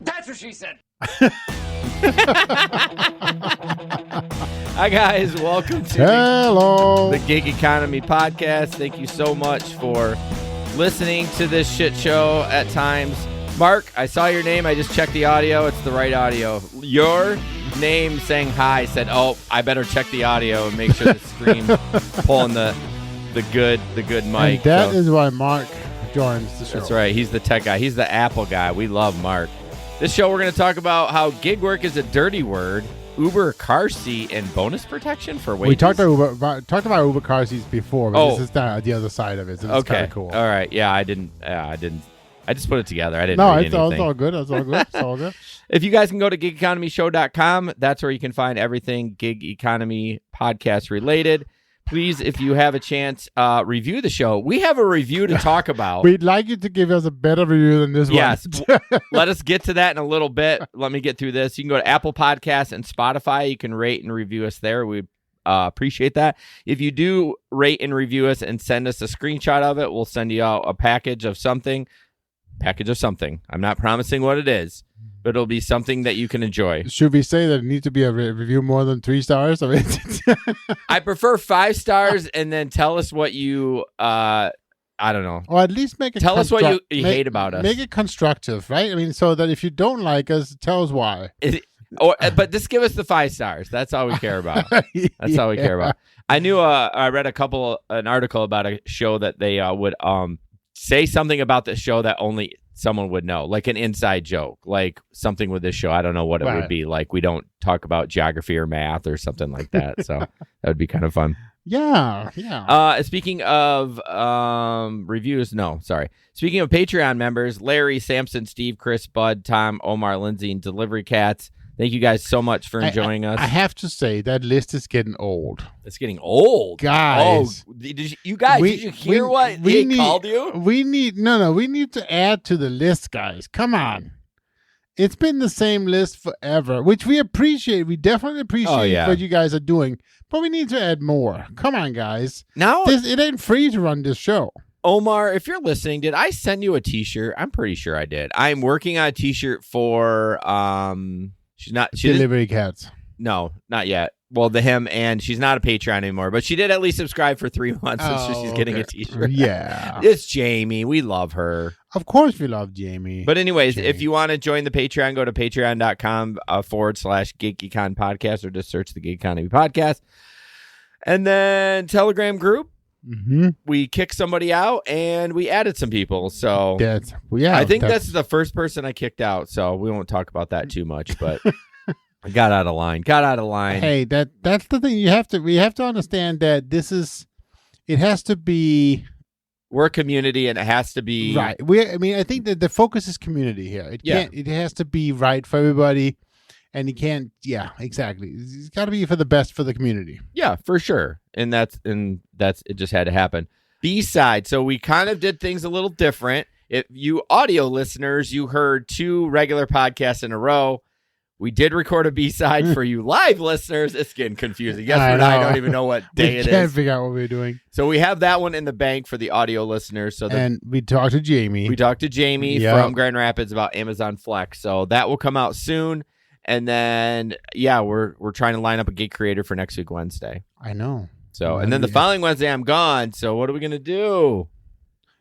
That's what she said. Hi, guys. Welcome to the Gig Economy Podcast. Thank you so much for listening to this shit show at times. Mark, I saw your name. I just checked the audio. It's the right audio. Your name saying hi said, oh, I better check the audio and make sure the screen's pulling the good mic. And that is why Mark joins the show. That's right. He's the tech guy. He's the Apple guy. We love Mark. This show, we're going to talk about how gig work is a dirty word, Uber car seat, and bonus protection for wages. We talked about Uber car seats before, but this is the other side of it. So it's kind of cool. All right. Yeah, I didn't. I just put it together. I didn't. No, read it's anything. all good. It's all good. It's all good. If you guys can go to gigeconomyshow.com, that's where you can find everything gig economy podcast related. Please, if you have a chance, review the show. We have a review to talk about. We'd like you to give us a better review than this one. Yes. Let us get to that in a little bit. Let me get through this. You can go to Apple Podcasts and Spotify. You can rate and review us there. We appreciate that. If you do rate and review us and send us a screenshot of it, we'll send you out a package of something. I'm not promising what it is, but it'll be something that you can enjoy. Should we say that it needs to be a review more than 3 stars? I mean, I prefer 5 stars, and then tell us what you, I don't know. Or at least make it tell us what you hate about us. Make it constructive, right? I mean, so that if you don't like us, tell us why. But just give us the 5 stars. That's all we care about. That's all we care about. I knew, I read an article about a show that they would say something about the show that only someone would know, like an inside joke, like something with this show. I don't know what it would be. Like, we don't talk about geography or math or something like that. So that would be kind of fun. Yeah. Speaking of reviews, Speaking of Patreon members, Larry, Samson, Steve, Chris, Bud, Tom, Omar, Lindsay, and Delivery Cats. Thank you guys so much for enjoying us. I have to say, that list is getting old. It's getting old. Guys. Oh, did you hear what he called you? We need to add to the list, guys. Come on. It's been the same list forever, which we appreciate. We definitely appreciate what you guys are doing, but we need to add more. Come on, guys. Now it ain't free to run this show. Omar, if you're listening, did I send you a T-shirt? I'm pretty sure I did. I'm working on a T-shirt for Delivery Cats. No, not yet. Well, and she's not a Patreon anymore, but she did at least subscribe for 3 months, so she's getting a T-shirt. Yeah. It's Jamie. We love her. Of course we love Jamie. But anyways, if you want to join the Patreon, go to patreon.com/GigEcon Podcast, or just search the Gig Economy Podcast. And then Telegram group. Mm-hmm. We kicked somebody out and we added some people. So I think that's the first person I kicked out. So we won't talk about that too much, but I got out of line. Hey, that's the thing. We have to understand that it has to be. We're a community and it has to be right. I think that the focus is community here. It has to be right for everybody. And exactly. It's got to be for the best for the community. Yeah, for sure. And that's it. Just had to happen. B-side. So we kind of did things a little different. If you audio listeners, you heard 2 regular podcasts in a row. We did record a B-side for you live listeners. It's getting confusing. Yes, I don't even know what day it is. We can't figure out what we're doing. So we have that one in the bank for the audio listeners. And we talked to Jamie. From Grand Rapids about Amazon Flex. So that will come out soon. And then, we're trying to line up a gig creator for next week, Wednesday. I know. So, and then the following Wednesday, I'm gone. So what are we going to do?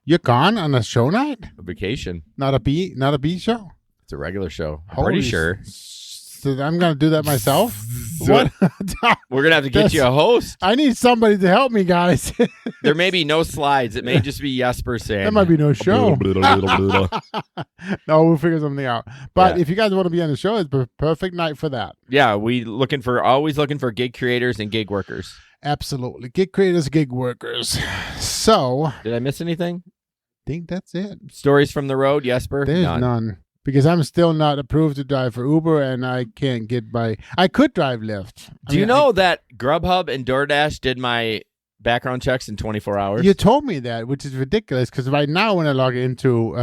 You're gone on a show night? A vacation. Not a B show? It's a regular show. I'm pretty sure. So I'm going to do that myself? What? We're going to have to get you a host. I need somebody to help me, guys. There may be no slides. It may just be Jesper saying. There might be no show. No, we'll figure something out. But if you guys want to be on the show, it's a perfect night for that. Yeah, we always looking for gig creators and gig workers. Absolutely. Gig creators, gig workers. So. Did I miss anything? I think that's it. Stories from the road, Jesper? There's none. Because I'm still not approved to drive for Uber, and I can't get by. I could drive Lyft. Do you know that Grubhub and DoorDash did my background checks in 24 hours? You told me that, which is ridiculous, because right now when I log into,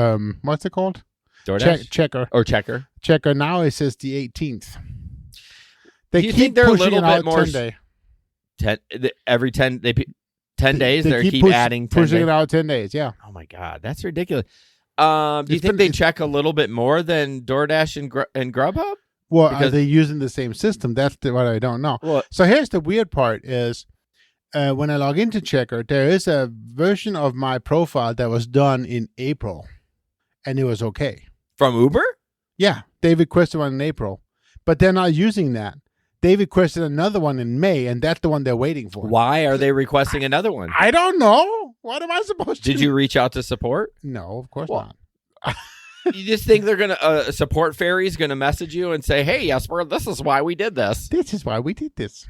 what's it called? DoorDash? Checker. Or Checker. Checker, now it says the 18th. Do you think they're a little bit more... 10 day. Every 10 days, they keep adding 10 pushing days. it out 10 days, yeah. Oh, my God. That's ridiculous. Do you think they check a little bit more than DoorDash and Grubhub? Well, are they using the same system? That's what I don't know. Well, so here's the weird part is when I log into Checker, there is a version of my profile that was done in April, and it was okay. From Uber? Yeah, they requested one in April, but they're not using that. They requested another one in May, and that's the one they're waiting for. Why are they requesting another one? I don't know. What am I supposed to do? Did you reach out to support? No, of course not. You just think they're going to, support fairy is going to message you and say, hey, Jesper, this is why we did this. This is why we did this.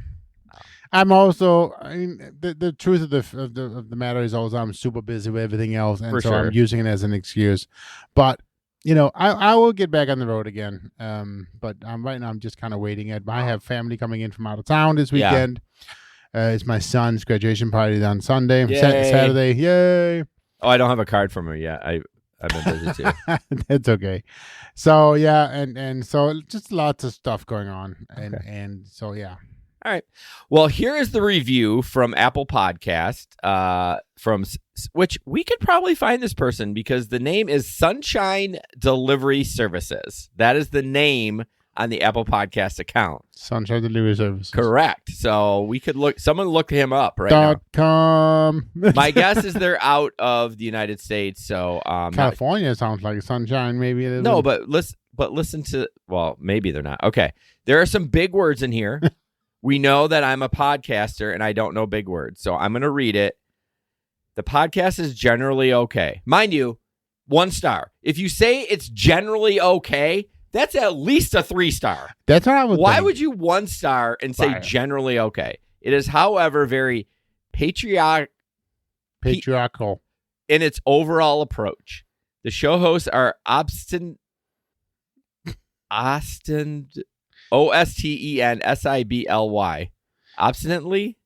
I'm also, I mean, the truth of the matter is also I'm super busy with everything else, and I'm using it as an excuse. But, I will get back on the road again. But right now I'm just kind of waiting. I have family coming in from out of town this weekend. Yeah. It's my son's graduation party on Sunday. Saturday. Yay. Oh, I don't have a card from her yet. I've been busy too. That's okay. So yeah, and so just lots of stuff going on, and so yeah. All right. Well, here is the review from Apple Podcast, from which we could probably find this person because the name is Sunshine Delivery Services. That is the name on the Apple Podcast account. Sunshine Delivery Services. Correct. So we could someone look him up right .com. now. My guess is they're out of the United States. So California sounds like sunshine, maybe a little. No, but listen to, well, maybe they're not. Okay. There are some big words in here. We know that I'm a podcaster and I don't know big words. So I'm going to read it. The podcast is generally okay. Mind you, 1 star. If you say it's generally okay, that's at least a 3-star. That's what I would Why think. would you 1 star and say generally okay? It is, however, very patriarchal in its overall approach. The show hosts are OSTENSIBLY. Obstinately?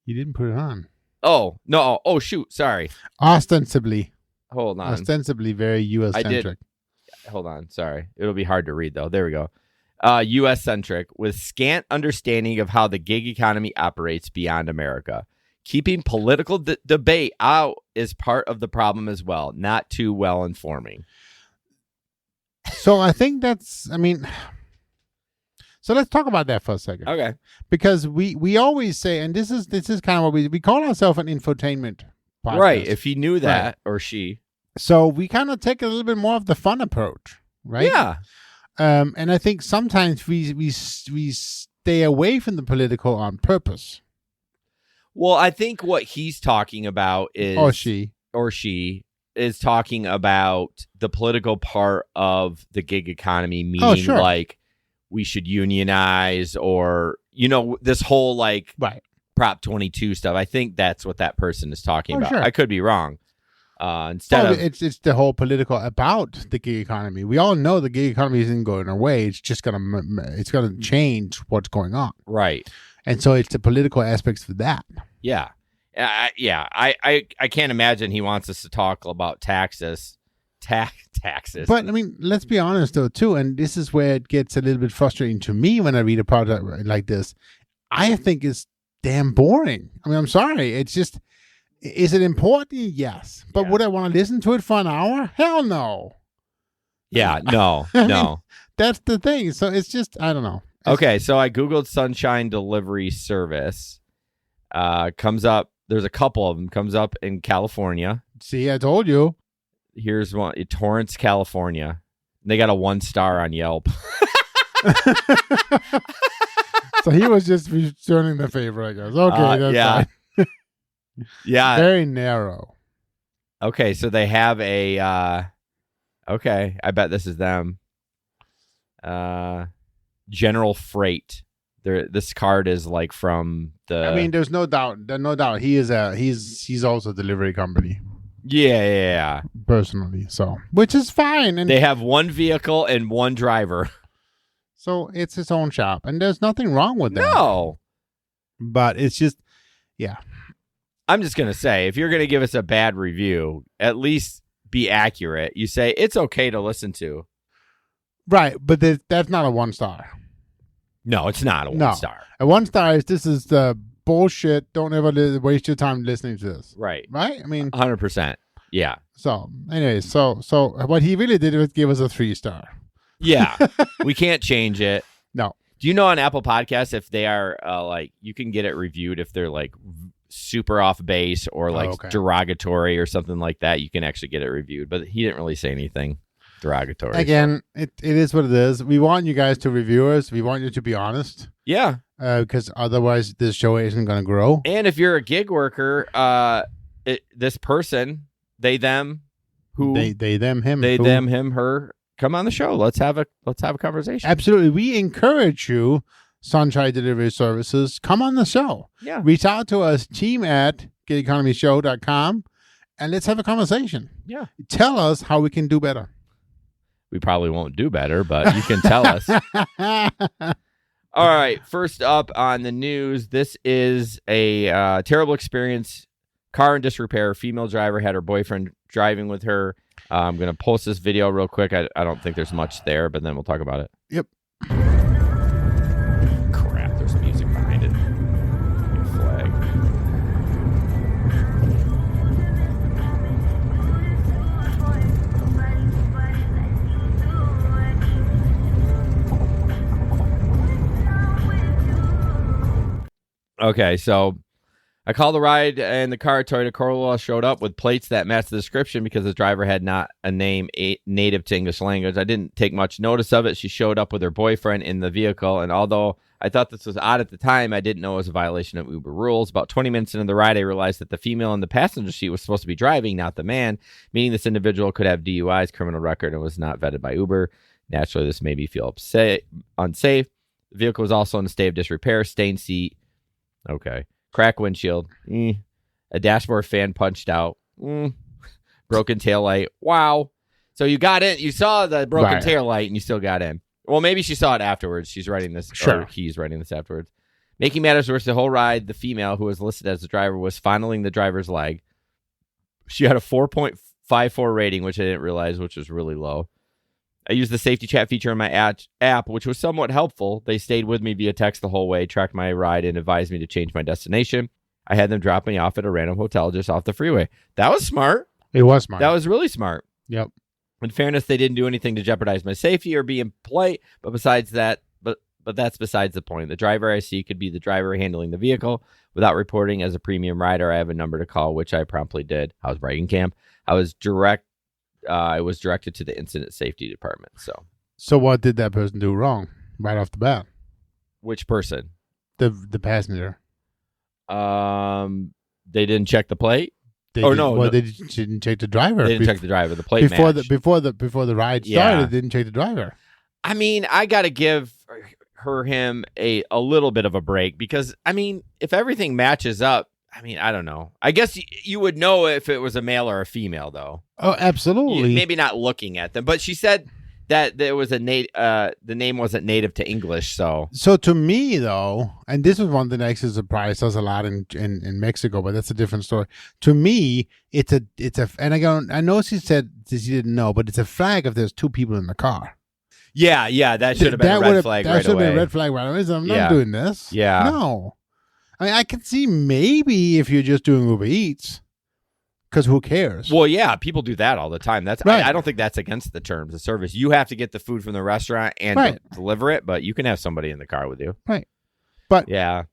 You didn't put it on. Oh, no. Oh, shoot. Sorry. Ostensibly. Hold on. Ostensibly very U.S.-centric. Hold on. Sorry. It'll be hard to read, though. There we go. U.S.-centric with scant understanding of how the gig economy operates beyond America. Keeping political debate out is part of the problem as well. Not too well informing. So I think so let's talk about that for a second. Okay. Because we always say, and this is kind of what we call ourselves an infotainment podcast. Right. If he knew that or she. So we kind of take a little bit more of the fun approach, right? Yeah. And I think sometimes we stay away from the political on purpose. Well, I think what he's talking about is or she is talking about the political part of the gig economy, meaning like we should unionize or, this whole like Prop 22 stuff. I think that's what that person is talking about. Sure. I could be wrong. It's the whole political about the gig economy. We all know the gig economy isn't going away. It's just gonna change what's going on. Right. And so it's the political aspects for that. Yeah. I can't imagine he wants us to talk about taxes. Taxes. But I mean, let's be honest though too, and this is where it gets a little bit frustrating to me when I read a product like this. I think it's damn boring. I mean, I'm sorry. It's just, is it important? Yes. But would I want to listen to it for an hour? Hell no. Yeah, no, no. That's the thing. So it's just, I don't know. Okay, so I Googled Sunshine Delivery Service. Comes up, there's a couple of them. Comes up in California. See, I told you. Here's one, Torrance, California. They got a 1 star on Yelp. So he was just returning the favor, I guess. Okay, that's fine. Yeah. Very narrow. Okay, so they have a, okay, I bet this is them. General Freight. This card is like from the. I mean, there's no doubt. He's also a delivery company. Yeah. Personally, so which is fine. And they have 1 vehicle and 1 driver. So it's his own shop, and there's nothing wrong with that. No, but it's just, yeah. I'm just gonna say, if you're gonna give us a bad review, at least be accurate. You say it's okay to listen to. Right, but that's not a 1 star. No, it's not a 1 star. A 1 star is this is the bullshit. Don't ever waste your time listening to this. Right. I mean, 100%. Yeah. So, anyway, so what he really did was give us a 3-star. Yeah. We can't change it. No. Do you know on Apple Podcasts if they are like you can get it reviewed if they're like super off base or like derogatory or something like that? You can actually get it reviewed, but he didn't really say anything derogatory. Again, it is what it is. We want you guys to review us. We want you to be honest. Yeah. Because otherwise this show isn't going to grow. And if you're a gig worker, this person, they, them, who they them, him, they, who? them, him, her, come on the show. Let's have a conversation. Absolutely. We encourage you, Sunshine Delivery Services, come on the show. Yeah. Reach out to us, team@gigeconomyshow.com, and let's have a conversation. Yeah. Tell us how we can do better. We probably won't do better, but you can tell us. All right. First up on the news, this is a terrible experience. Car in disrepair. Female driver had her boyfriend driving with her. I'm going to post this video real quick. I don't think there's much there, but then we'll talk about it. Yep. Crap, there's music behind it. Flag. Okay, so I called the ride and the car Toyota Corolla showed up with plates that matched the description because the driver had not a name native to English language. I didn't take much notice of it. She showed up with her boyfriend in the vehicle, and although I thought this was odd at the time, I didn't know it was a violation of Uber rules. About 20 minutes into the ride, I realized that the female in the passenger seat was supposed to be driving, not the man, meaning this individual could have DUIs, criminal record, and was not vetted by Uber. Naturally, this made me feel unsafe. The vehicle was also in a state of disrepair, stained seat. Okay. Crack windshield. A dashboard fan punched out. Broken taillight. Wow. So you got in. You saw the broken taillight and you still got in. Well, maybe she saw it afterwards. She's writing this. Sure. Or he's writing this afterwards. Making matters worse, the whole ride, the female who was listed as the driver was fondling the driver's leg. She had a 4.54 rating, which I didn't realize, which was really low. I used the safety chat feature in my app, which was somewhat helpful. They stayed with me via text the whole way, tracked my ride, and advised me to change my destination. I had them drop me off at a random hotel just off the freeway. That was smart. It was smart. That was really smart. Yep. In fairness, they didn't do anything to jeopardize my safety or be impolite, but besides that, but that's besides the point. The driver I see could be the driver handling the vehicle. Without reporting as a premium rider, I have a number to call, which I promptly did. I was writing camp. I was directed to the incident safety department. So what did that person do wrong right off the bat? Which person? The passenger. They didn't check the plate. They didn't check the driver. They didn't check the driver. The plate before matched. before the ride started. They didn't check the driver. I mean, I got to give him a little bit of a break because I mean, if everything matches up, I mean, I don't know. I guess you would know if it was a male or a female, though. Oh, absolutely. Maybe not looking at them, but she said that there was the name wasn't native to English. So to me, though, and this was one thing that actually surprised us a lot in Mexico, but that's a different story. To me, it's a, and I know she said she didn't know, but it's a flag if there's two people in the car. Yeah, that should have been a red flag right away. That should have been a red flag right away. I'm not doing this. Yeah. No. I mean, I can see maybe if you're just doing Uber Eats, because who cares? Well, yeah, people do that all the time. That's right. I don't think that's against the terms of service. You have to get the food from the restaurant and deliver it, but you can have somebody in the car with you. Right. But yeah,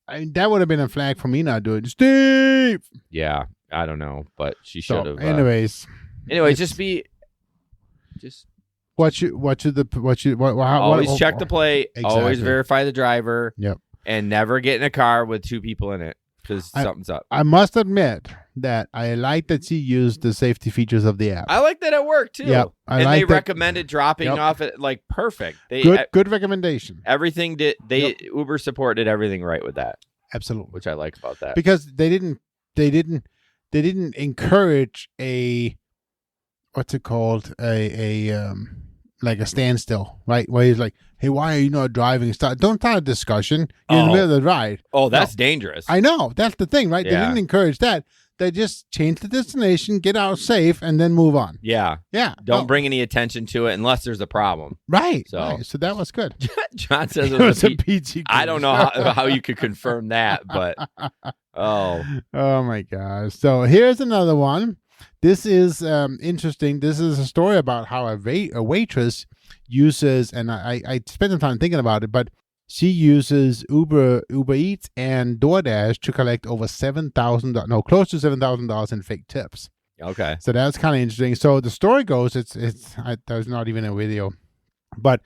I mean, that would have been a flag for me not doing it. Steve! Yeah, I don't know, but she should have. Anyways, always check the plate. Exactly. Always verify the driver. Yep. And never get in a car with two people in it because something's up. I must admit that I like that she used the safety features of the app. I like that it worked too. Yep. They recommended dropping off it like perfect. Good recommendation. Everything Uber support did everything right with that. Absolutely. Which I like about that. Because they didn't encourage what's it called? Like a standstill, right? Where he's like, hey, why are you not driving? Don't start a discussion. You're in the middle of the ride. Oh, that's dangerous. I know. That's the thing, right? Yeah. They didn't encourage that. They just change the destination, get out safe, and then move on. Yeah. Yeah. Don't bring any attention to it unless there's a problem. Right. So that was good. John says it was a PG. I don't know how you could confirm that, but oh my gosh. So here's another one. this is interesting. This is a story about how a waitress uses, and I spent some time thinking about it, but she uses Uber Eats and DoorDash to collect over close to $7,000 in fake tips. Okay. So that's kind of interesting. So the story goes, there's not even a video, but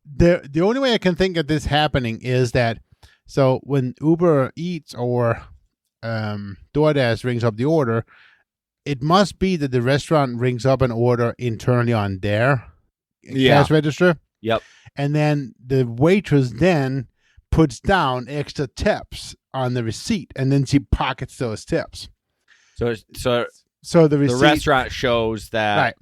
the only way I can think of this happening is that, so when Uber Eats or DoorDash rings up the order, it must be that the restaurant rings up an order internally on their cash register. Yep. And then the waitress then puts down extra tips on the receipt, and then she pockets those tips. So the receipt, the restaurant shows that. Right.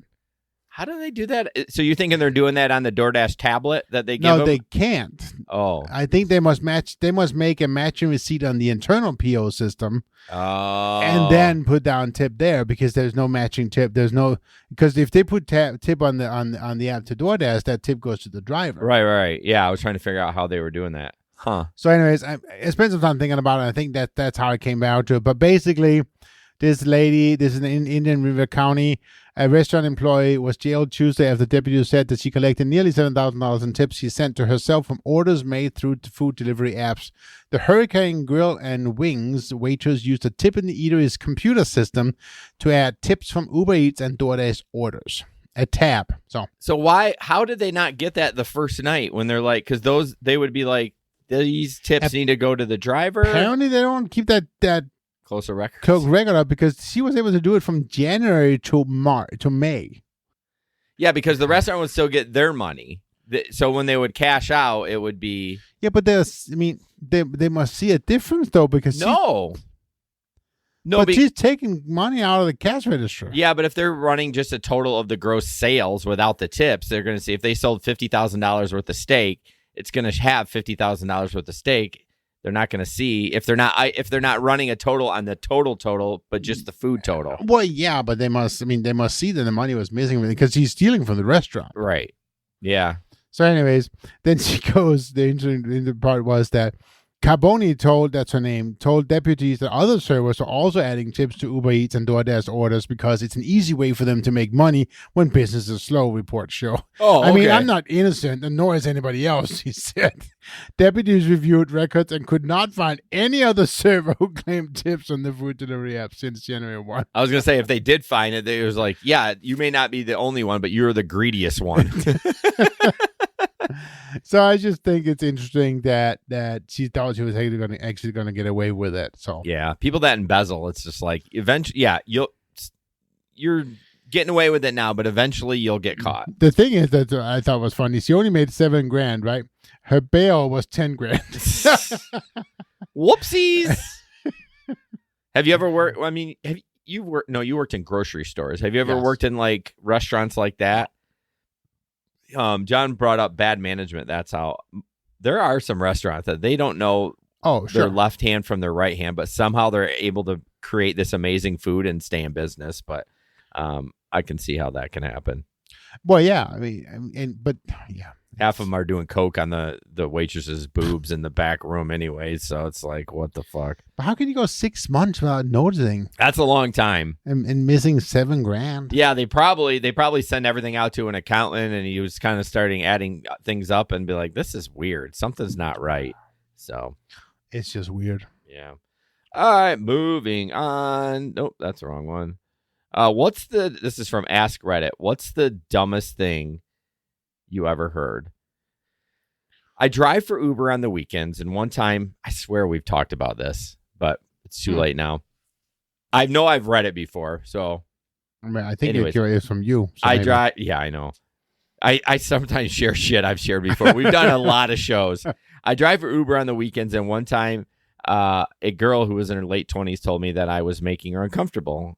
How do they do that? So you're thinking they're doing that on the DoorDash tablet that they give them? No, they can't. Oh. I think they must make a matching receipt on the internal PO system. Oh. And then put down tip there, because there's no matching tip. Because if they put tip on the app to DoorDash, that tip goes to the driver. Right. Yeah, I was trying to figure out how they were doing that. Huh. So anyways, I spent some time thinking about it. I think that's how it came out to it. But basically, this is in Indian River County. A restaurant employee was jailed Tuesday after deputies said that she collected nearly $7,000 in tips she sent to herself from orders made through food delivery apps. The Hurricane Grill and Wings waitress used a tip in the eatery's computer system to add tips from Uber Eats and DoorDash orders. A tab. So how did they not get that the first night when they're like, because they would be like, these tips need to go to the driver? Apparently they don't keep that closer record. Regular, because she was able to do it from January to May. Yeah, because the restaurant would still get their money. So when they would cash out, it would be. Yeah, but they must see a difference though, because she's taking money out of the cash register. Yeah, but if they're running just a total of the gross sales without the tips, they're going to see if they sold $50,000 worth of steak, it's going to have $50,000 worth of steak. They're not going to see if they're not running a total on the total, but just the food total. Well, yeah, but they must see that the money was missing because he's stealing from the restaurant. Right. Yeah. So anyways, then she goes, the interesting part was that Carboni told deputies that other servers are also adding tips to Uber Eats and DoorDash orders because it's an easy way for them to make money when business is slow, reports show. Oh, okay. I mean, I'm not innocent, and nor is anybody else, he said. Deputies reviewed records and could not find any other server who claimed tips on the food delivery app since January 1. I was going to say, if they did find it, it was like, yeah, you may not be the only one, but you're the greediest one. So I just think it's interesting that she thought she was actually going to get away with it. So yeah, people that embezzle, it's just like eventually, yeah, you're getting away with it now, but eventually you'll get caught. The thing is that I thought was funny. She only made $7,000, right? Her bail was $10,000. Whoopsies. Have you ever worked? I mean, you worked in grocery stores. Have you ever worked in like restaurants like that? John brought up bad management. That's how there are some restaurants that they don't know their left hand from their right hand, but somehow they're able to create this amazing food and stay in business. But I can see how that can happen. Well, yeah. I mean, but yeah. Half of them are doing coke on the waitress's boobs in the back room anyway, so it's like, what the fuck? But how can you go 6 months without noticing? That's a long time. And missing $7,000. Yeah, they probably send everything out to an accountant, and he was kind of starting adding things up and be like, this is weird. Something's not right. So it's just weird. Yeah. All right, moving on. Nope, that's the wrong one. This is from Ask Reddit. What's the dumbest thing you ever heard? I drive for Uber on the weekends, and one time, I swear we've talked about this, but it's too late now. I know I've read it before, so. I think it's from you. So I drive. Yeah, I know. I sometimes share shit I've shared before. We've done a lot of shows. I drive for Uber on the weekends, and one time, a girl who was in her late 20s told me that I was making her uncomfortable.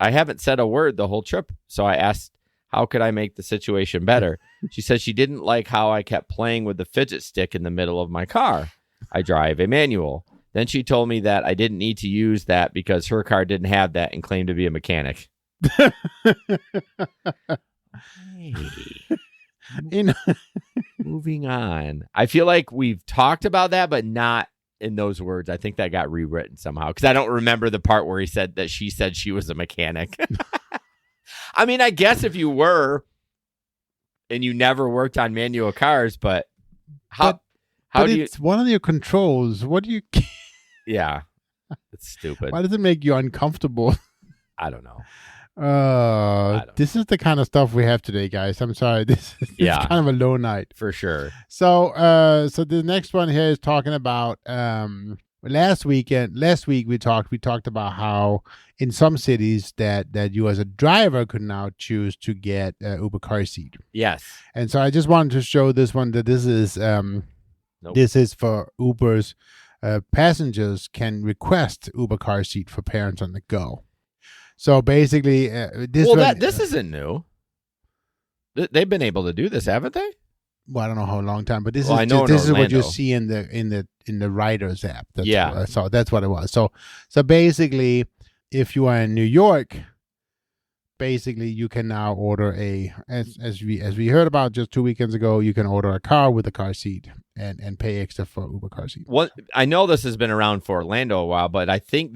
I haven't said a word the whole trip, so I asked, how could I make the situation better? She said she didn't like how I kept playing with the fidget stick in the middle of my car. I drive a manual. Then she told me that I didn't need to use that because her car didn't have that and claimed to be a mechanic. Moving on. I feel like we've talked about that, but not in those words. I think that got rewritten somehow because I don't remember the part where he said that she said she was a mechanic. I mean, I guess if you were and you never worked on manual cars, but how do you? It's one of your controls. What do you? Yeah, it's stupid. Why does it make you uncomfortable? I don't know. This is the kind of stuff we have today, guys. I'm sorry. This is kind of a low night for sure. So the next one here is talking about last week we talked about how in some cities that you as a driver could now choose to get Uber car seat. Yes. And so I just wanted to show this one that this is this is for Uber's passengers can request Uber car seat for parents on the go. So basically, this isn't new. They've been able to do this, haven't they? Well, I don't know how long time, but this is what you see in the Riders app. So that's what it was. So basically, if you are in New York, basically you can now order as we heard about just 2 weekends ago, you can order a car with a car seat and pay extra for Uber car seat. What I know this has been around for Orlando a while, but I think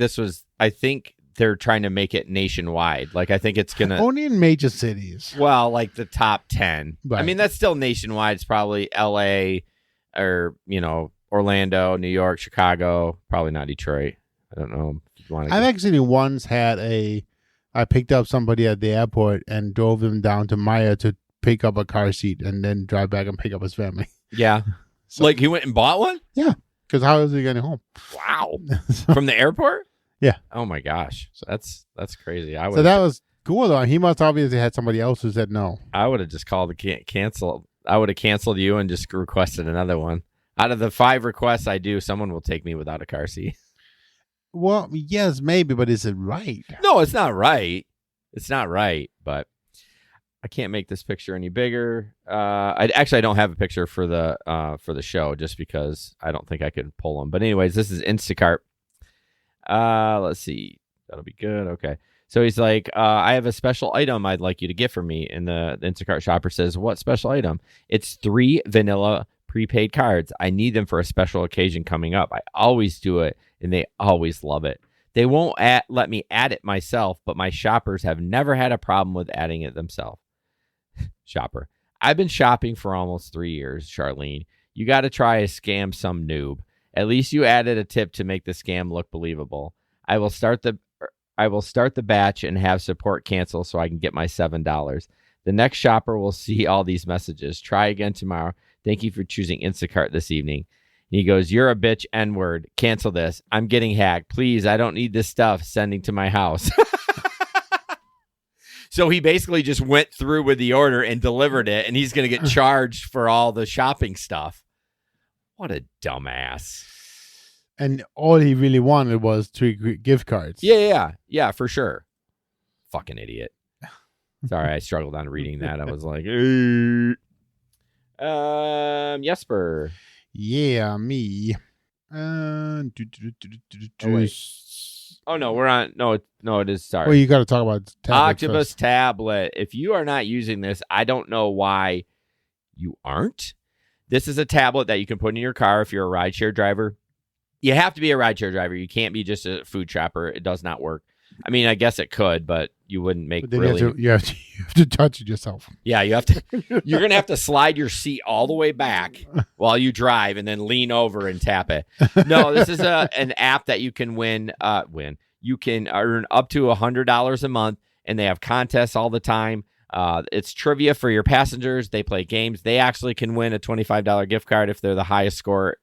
they're trying to make it nationwide. Like, I think it's going to... Only in major cities. Well, like the top 10. Right. I mean, that's still nationwide. It's probably L.A. or, Orlando, New York, Chicago. Probably not Detroit. I don't know. I've actually once had I picked up somebody at the airport and drove them down to Maya to pick up a car seat and then drive back and pick up his family. Yeah. So, like, he went and bought one? Yeah. Because how is he getting home? Wow. From the airport? Yeah. Oh my gosh. That's crazy. So that was cool though. He must obviously had somebody else who said no. I would have just called the cancel. I would have canceled you and just requested another one. Out of the 5 requests I do, someone will take me without a car seat. Well, yes, maybe, but is it right? No, it's not right. It's not right, but I can't make this picture any bigger. I don't have a picture for the show just because I don't think I could pull them. But anyways, this is Instacart. Let's see. That'll be good. Okay. So he's like, I have a special item I'd like you to get for me. And the Instacart shopper says, what special item? It's 3 vanilla prepaid cards. I need them for a special occasion coming up. I always do it, and they always love it. They won't let me add it myself, but my shoppers have never had a problem with adding it themselves. Shopper. I've been shopping for almost 3 years, Charlene. You got to try a scam some noob. At least you added a tip to make the scam look believable. I will start the batch and have support cancel so I can get my $7. The next shopper will see all these messages. Try again tomorrow. Thank you for choosing Instacart this evening. And he goes, you're a bitch, N-word. Cancel this. I'm getting hacked. Please, I don't need this stuff sending to my house. So he basically just went through with the order and delivered it, and he's going to get charged for all the shopping stuff. What a dumbass. And all he really wanted was 3 gift cards. Yeah, for sure. Fucking idiot. Sorry, I struggled on reading that. I was like, Jesper. Yeah, me. Oh, no, we're on. No, it is. Sorry. Well, you got to talk about Octopus tablet. If you are not using this, I don't know why you aren't. This is a tablet that you can put in your car if you're a rideshare driver. You have to be a rideshare driver. You can't be just a food shopper. It does not work. I mean, I guess it could, but you wouldn't make really. You have to touch it yourself. Yeah, you have to. You're gonna have to slide your seat all the way back while you drive, and then lean over and tap it. No, this is an app that you can win. You can earn up to $100 a month, and they have contests all the time. It's trivia for your passengers. They play games. They actually can win a $25 gift card if they're the highest score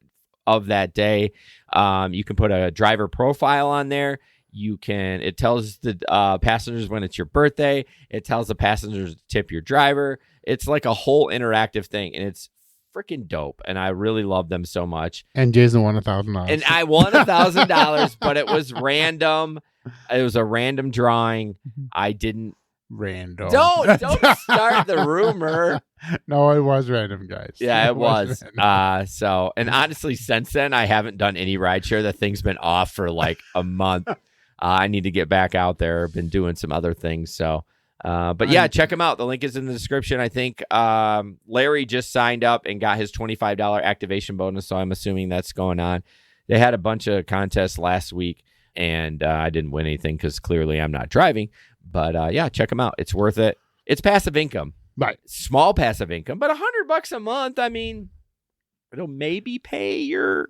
of that day. You can put a driver profile on there. It tells the passengers when it's your birthday. It tells the passengers to tip your driver. It's like a whole interactive thing, and it's freaking dope. And I really love them so much. And Jason won $1,000. And I won $1,000, but it was random. It was a random drawing. I didn't. Random. Don't start the rumor. No, it was random, guys. Yeah, it was. And honestly, since then, I haven't done any rideshare. The thing's been off for like a month. I need to get back out there. I've been doing some other things. So, but yeah, check them out. The link is in the description. I think Larry just signed up and got his $25 activation bonus. So I'm assuming that's going on. They had a bunch of contests last week, and I didn't win anything because clearly I'm not driving. But yeah, check them out. It's worth it. It's passive income. Right. Small passive income, but $100 a month. I mean, it'll maybe pay your.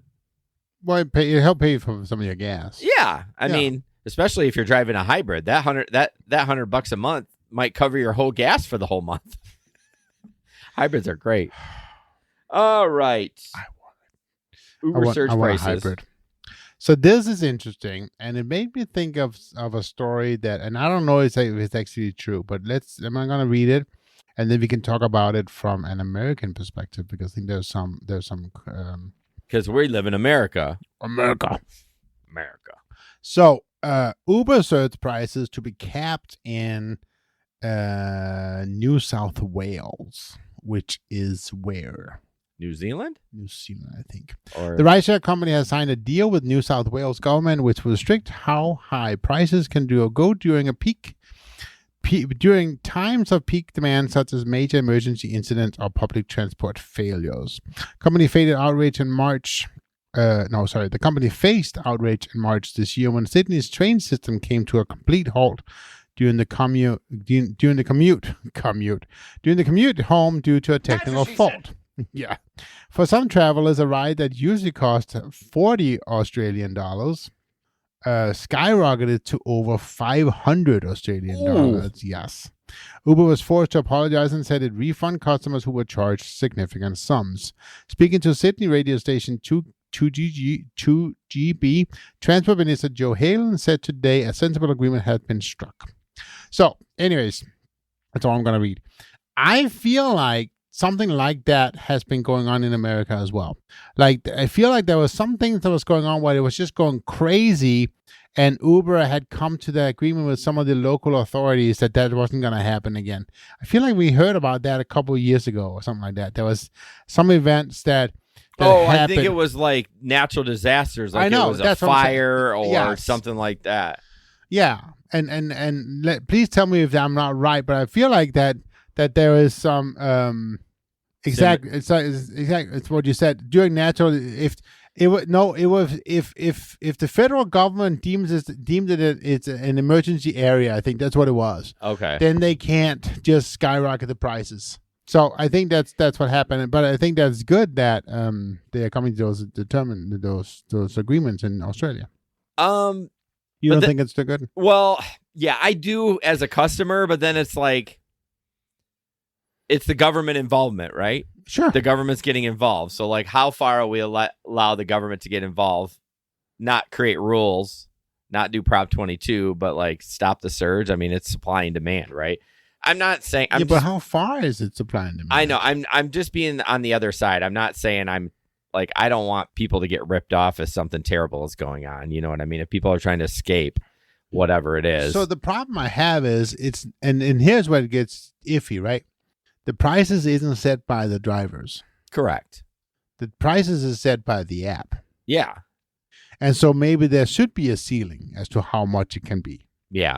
Well, it'll help pay for some of your gas. Yeah, I mean, especially if you're driving a hybrid, that $100 a month might cover your whole gas for the whole month. Hybrids are great. All right. Uber surge prices. A hybrid. So this is interesting, and it made me think of a story that, and I don't know if it's actually true, but I'm going to read it, and then we can talk about it from an American perspective, because I think there's some because we live in America. America. So Uber surge prices to be capped in New South Wales, which is where? New Zealand, I think. The rideshare company has signed a deal with New South Wales government, which will restrict how high prices can go during during times of peak demand, such as major emergency incidents or public transport failures. Company faced outrage in March. The company faced outrage in March this year when Sydney's train system came to a complete halt during the commute home due to a technical fault. Yeah. For some travelers, a ride that usually costs 40 Australian dollars skyrocketed to over 500 Australian dollars. Yes. Uber was forced to apologize and said it'd refund customers who were charged significant sums. Speaking to Sydney radio station 2GB, Transport Minister Joe Halen said today a sensible agreement had been struck. So, anyways, that's all I'm going to read. I feel like something like that has been going on in America as well. Like, I feel like there was some things that was going on where it was just going crazy, and Uber had come to the agreement with some of the local authorities that wasn't going to happen again. I feel like we heard about that a couple of years ago or something like that. There was some events that happened. I think it was like natural disasters. Like, I know, it was a fire or something like that. Yeah, and please tell me if I'm not right, but I feel like that there is some exactly. It's what you said during natural. If the federal government deemed it's an emergency area, I think that's what it was. Okay. Then they can't just skyrocket the prices. So I think that's what happened. But I think that's good that they are coming to determine those agreements in Australia. You don't think it's too good? Well, yeah, I do as a customer, but then it's like, it's the government involvement, right? Sure. The government's getting involved. So, like, how far are we allow the government to get involved? Not create rules, not do Prop 22, but, like, stop the surge. I mean, it's supply and demand, right? I'm not saying... but how far is it supply and demand? I know. I'm just being on the other side. I'm not saying I don't want people to get ripped off if something terrible is going on. You know what I mean? If people are trying to escape whatever it is. So the problem I have is and here's where it gets iffy, right? The prices isn't set by the drivers. Correct. The prices is set by the app. Yeah. And so maybe there should be a ceiling as to how much it can be. Yeah.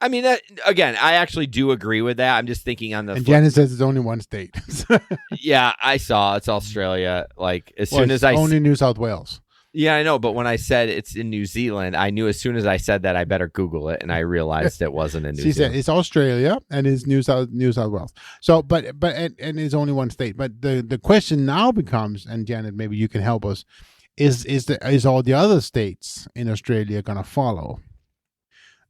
I mean, again, I actually do agree with that. I'm just thinking on the... And Janet says it's only one state. Yeah, I saw. It's Australia. Like, soon as only New South Wales. Yeah, I know. But when I said it's in New Zealand, I knew as soon as I said that I better Google it, and I realized it wasn't in New Zealand. She said it's Australia and it's New South Wales. So, but it's only one state. But the question now becomes, and Janet, maybe you can help us, is all the other states in Australia going to follow?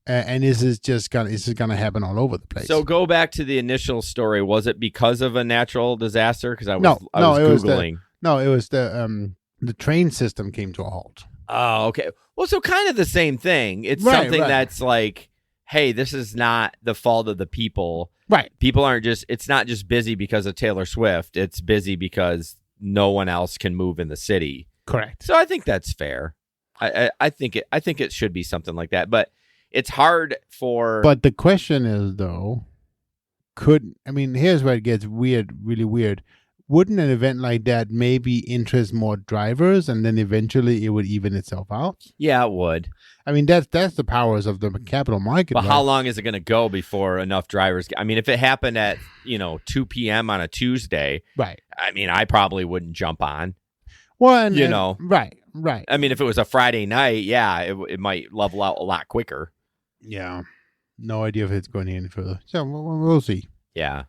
And is it going to happen all over the place? So go back to the initial story. Was it because of a natural disaster? Because I was Googling. It was the train system came to a halt. Oh, okay. Well, so kind of the same thing. It's something that's like, hey, this is not the fault of the people. Right. People aren't it's not just busy because of Taylor Swift. It's busy because no one else can move in the city. Correct. So I think that's fair. I think it should be something like that. But it's hard for... But the question is, though, here's where it gets weird, really weird. Wouldn't an event like that maybe interest more drivers, and then eventually it would even itself out? Yeah, it would. I mean, that's the powers of the capital market. But how long is it going to go before enough drivers... I mean, if it happened at, 2 p.m. on a Tuesday, right? I mean, I probably wouldn't jump on. Well, right. I mean, if it was a Friday night, yeah, it might level out a lot quicker. Yeah. No idea if it's going any further. So we'll see. Yeah.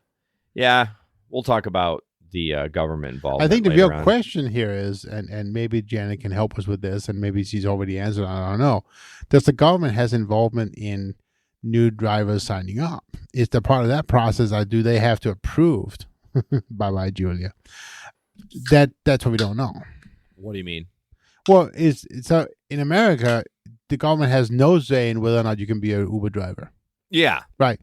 We'll talk about the government involvement. I think the real question here is, and maybe Janet can help us with this, and maybe she's already answered. I don't know. Does the government has involvement in new drivers signing up? Is the part of that process? Do they have to approved? Bye, Julia. That's what we don't know. What do you mean? Well, so in America, the government has no say in whether or not you can be an Uber driver. Yeah. Right.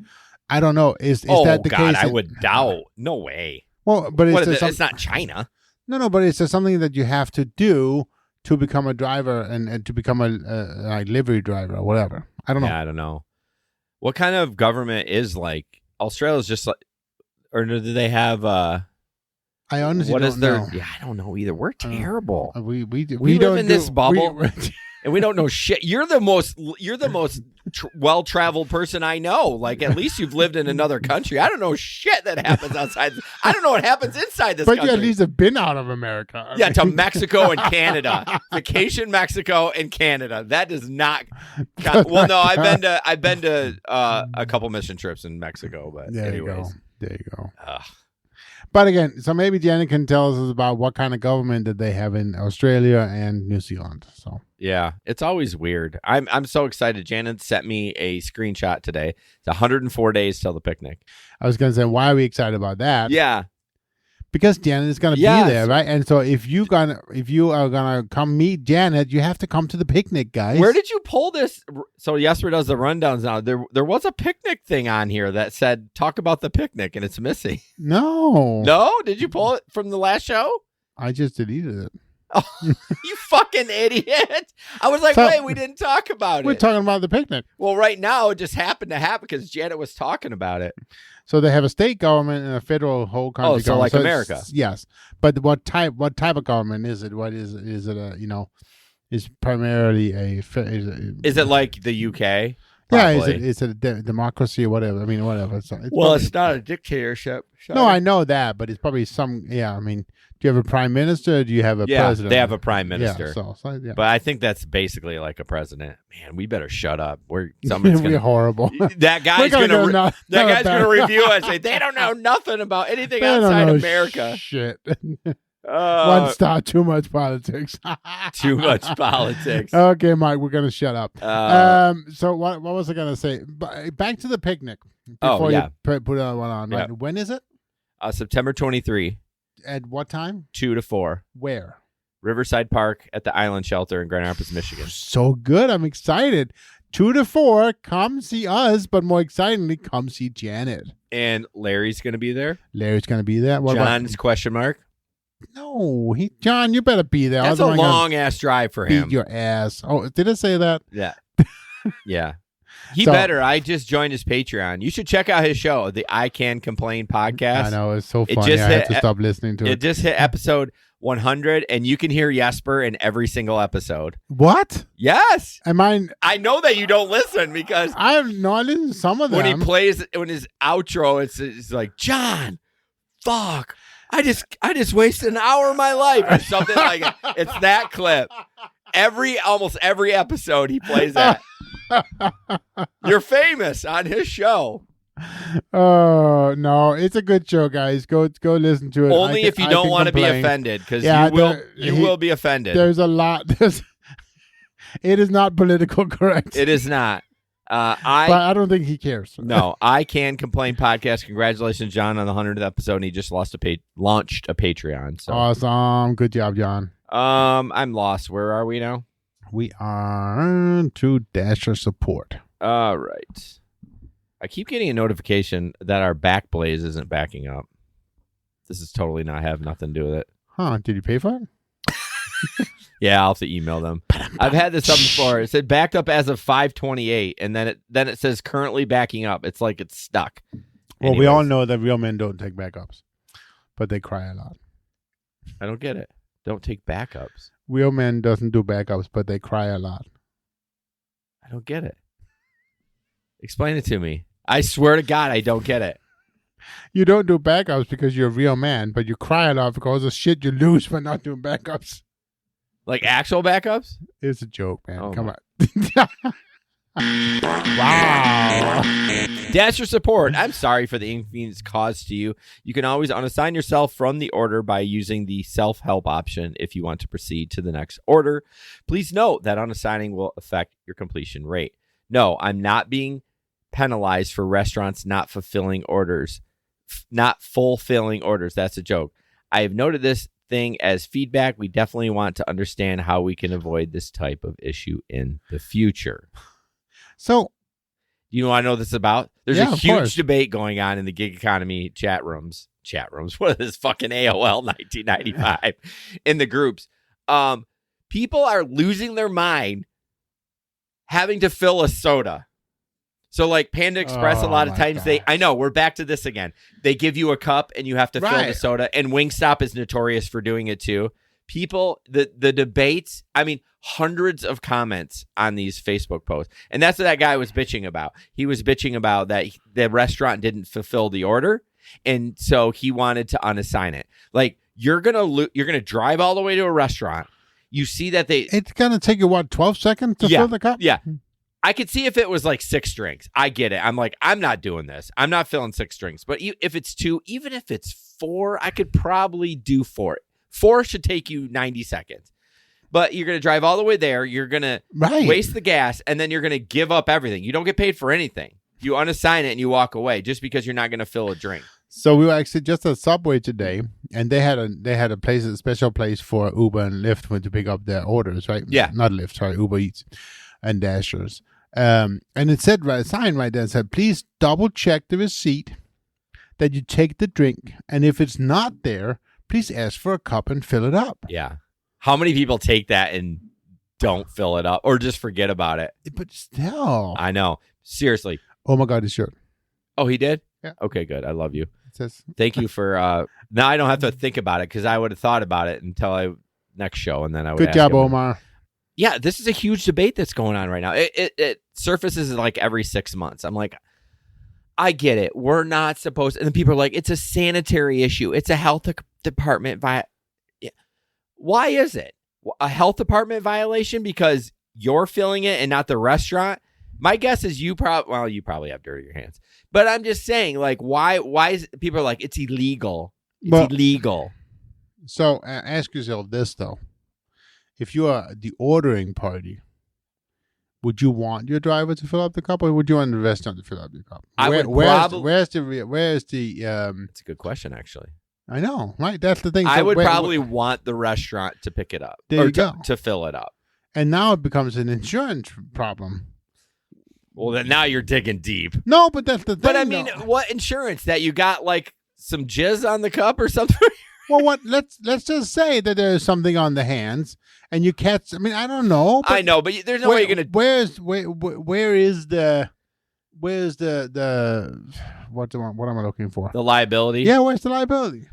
I don't know. Is that the case? I would doubt. No way. Well, but it's not China. No, but it's something that you have to do to become a driver and to become a livery driver or whatever. I don't know. Yeah, I don't know. What kind of government is like Australia's just like, or do they have? I honestly don't know. Yeah, I don't know either. We're terrible. We live in this bubble. And we don't know shit. You're the most well-traveled person I know. Like, at least you've lived in another country. I don't know shit that happens outside. I don't know what happens inside this country. But you at least have been out of America. To Mexico and Canada. Vacation Mexico and Canada. That does not count. Well, no, I've been to a couple mission trips in Mexico, but there anyways. There you go. But again, so maybe Janet can tell us about what kind of government that they have in Australia and New Zealand. So yeah, it's always weird. I'm so excited. Janet sent me a screenshot today. It's 104 days till the picnic. I was going to say, why are we excited about that? Yeah, because Janet is going to be there, right? And so if you are gonna come meet Janet, you have to come to the picnic, guys. Where did you pull this? So Jesper does the rundowns now. There was a picnic thing on here that said talk about the picnic, and it's missing. No. Did you pull it from the last show? I just deleted it. Oh, you fucking idiot! I was like, wait, we didn't talk about it. We're talking about the picnic. Well, right now it just happened to happen because Janet was talking about it. So they have a state government and a federal whole country. Oh, so like America. Yes, but what type of government is it? What is it? Is it is primarily is it like the UK? Probably. Yeah, is it a democracy or whatever? I mean, whatever. It's not a dictatorship. Sorry. No, I know that, but it's probably some. Yeah, I mean, do you have a prime minister? Or do you have a president? They have a prime minister. Yeah, but I think that's basically like a president. Man, we better shut up. We're horrible. That guy's gonna review us. Say they don't know nothing about anything outside America. Shit. 1 star, too much politics. Too much politics. Okay, Mike, we're gonna shut up. So what was I gonna say? Back to the picnic. Before you put one on. Right? When is it? September 23. At what time? 2 to 4. Where? Riverside Park at the Island Shelter in Grand Rapids, Michigan. So good. I'm excited. 2 to 4. Come see us, but more excitingly, come see Janet. And Larry's going to be there. Larry's going to be there. What John's question mark? No, John, you better be there. That's a long ass drive for him. Beat your ass. Oh, did it say that? Yeah. Yeah. He better. I just joined his Patreon. You should check out his show, the I Can Complain podcast. I know. It's so funny. I have to stop listening to it. It just hit episode 100, and you can hear Jesper in every single episode. What? Yes. I know that you don't listen because I listen to some of them. When his outro, it's like, John, fuck. I just wasted an hour of my life or something like it. It's that clip. Almost every episode he plays that. You're famous on his show. Oh no, it's a good show, guys. Go listen to it. Only if you don't want to be offended, because you will be offended. There's a lot. It is not political correct. It is not. But I don't think he cares. No, I Can Complain podcast. Congratulations, John, on the 100th episode. And he just launched a Patreon. So. Awesome. Good job, John. I'm lost. Where are we now? We are to Dasher support. All right. I keep getting a notification that our Backblaze isn't backing up. This is totally have nothing to do with it. Huh? Did you pay for it? Yeah, I'll have to email them. I've had this up before. It said backed up as of 5/28, and then it says currently backing up. It's like it's stuck. Well, we all know that real men don't take backups, but they cry a lot. I don't get it. Don't take backups. Real men doesn't do backups, but they cry a lot. I don't get it. Explain it to me. I swear to God, I don't get it. You don't do backups because you're a real man, but you cry a lot because of shit you lose for not doing backups. Like actual backups? It's a joke, man. Come on. Wow. Dasher support. I'm sorry for the inconvenience caused to you. You can always unassign yourself from the order by using the self-help option if you want to proceed to the next order. Please note that unassigning will affect your completion rate. No, I'm not being penalized for restaurants not fulfilling orders. Not fulfilling orders. That's a joke. I have noted this thing as feedback. We definitely want to understand how we can avoid this type of issue in the future. So, you know what I know this is about? There's a huge debate going on in the gig economy chat rooms. What is this fucking AOL 1995 in the groups? People are losing their mind having to fill a soda. So like Panda Express, a lot of times I know we're back to this again. They give you a cup and you have to fill the soda, and Wingstop is notorious for doing it too. People, the debates, I mean, hundreds of comments on these Facebook posts. And that's what that guy was bitching about. He was bitching about that the restaurant didn't fulfill the order. And so he wanted to unassign it. Like you're going to drive all the way to a restaurant. You see that it's going to take you 12 seconds to fill the cup? Yeah. I could see if it was like 6 drinks. I get it. I'm like, I'm not doing this. I'm not filling 6 drinks. But if it's 2, even if it's 4, I could probably do 4. 4 should take you 90 seconds. But you're going to drive all the way there. You're going to waste the gas, and then you're going to give up everything. You don't get paid for anything. You unassign it and you walk away just because you're not going to fill a drink. So we were actually just at Subway today, and they had a special place for Uber and Lyft when to pick up their orders, right? Yeah. Not Lyft, sorry, Uber Eats and Dashers. And it said a sign right there that said, please double check the receipt that you take the drink. And if it's not there, please ask for a cup and fill it up. Yeah. How many people take that and don't fill it up or just forget about it? But still. I know. Seriously. Oh my God, he should. Oh, he did? Yeah. Okay, good. I love you. It says, thank you for, now I don't have to think about it because I would have thought about it until next show. And then I would Good job, Omar. Yeah, this is a huge debate that's going on right now. It surfaces like every 6 months. I'm like, I get it. We're not supposed to. And then people are like, it's a sanitary issue. It's a health department. Why is it a health department violation? Because you're filling it and not the restaurant? My guess is you probably have dirtier hands. But I'm just saying, like, why is people are like, it's illegal. It's illegal. So ask yourself this, though. If you are the ordering party, would you want your driver to fill up the cup, or would you want the restaurant to fill up your cup? Where's the? That's a good question, actually. I know, right? That's the thing. I would probably want the restaurant to pick it up to fill it up. And now it becomes an insurance problem. Well, then now you're digging deep. No, but that's the thing. But I mean, what insurance? That you got like some jizz on the cup or something? Well, what? Let's just say that there's something on the hands, and you catch. I mean, I don't know. I know, but there's no way you're gonna. Where is the what am I looking for? The liability. Yeah, where's the liability?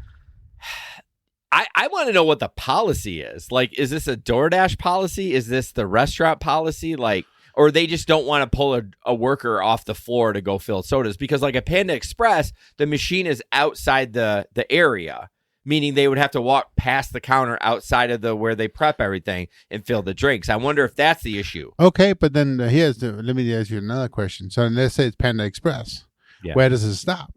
I want to know what the policy is. Like, is this a DoorDash policy? Is this the restaurant policy? Like, or they just don't want to pull a worker off the floor to go fill sodas because, like, at Panda Express, the machine is outside the area. Meaning they would have to walk past the counter outside of where they prep everything and fill the drinks. I wonder if that's the issue. Okay, but then let me ask you another question. So let's say it's Panda Express. Yeah. Where does it stop?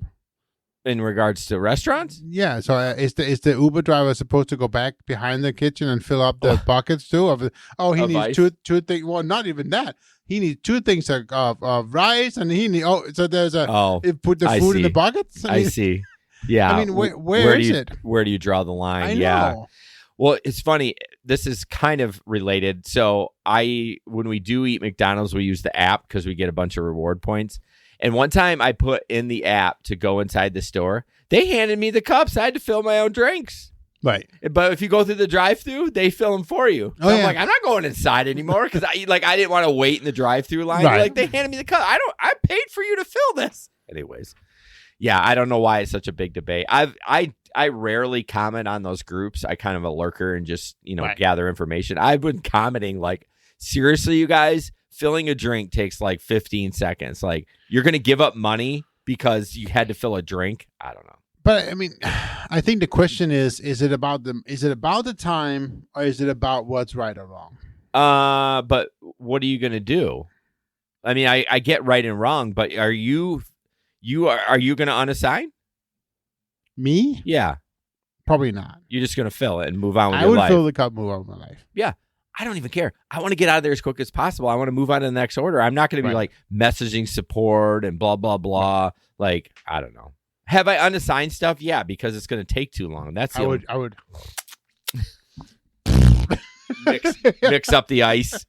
In regards to restaurants? Yeah. So is the Uber driver supposed to go back behind the kitchen and fill up the buckets too? He needs two things. Well, not even that. He needs 2 things of rice, and he needs. So there's put the food in the buckets. I see. Yeah. I mean, where is it? Where do you draw the line? I know. Well, it's funny. This is kind of related. So when we do eat McDonald's, we use the app because we get a bunch of reward points. And one time I put in the app to go inside the store. They handed me the cups. I had to fill my own drinks. Right. But if you go through the drive-thru, they fill them for you. So I'm like, I'm not going inside anymore because I didn't want to wait in the drive-thru line. Right. Like, they handed me the cup. I paid for you to fill this. Anyways. Yeah, I don't know why it's such a big debate. I rarely comment on those groups. I kind of a lurker and just, gather information. I've been commenting like, seriously, you guys, filling a drink takes like 15 seconds. Like, you're going to give up money because you had to fill a drink? I don't know. But I mean, I think the question is it about the time, or is it about what's right or wrong? But what are you going to do? I mean, I get right and wrong, but are you going to unassign? Me? Yeah. Probably not. You're just going to fill it and move on with I your would life. fill the cup, move on with my life. Yeah. I don't even care. I want to get out of there as quick as possible. I want to move on to the next order. I'm not going to be like messaging support and blah, blah, blah. Like, I don't know. Have I unassigned stuff? Yeah, because it's going to take too long. That's I would. mix up the ice.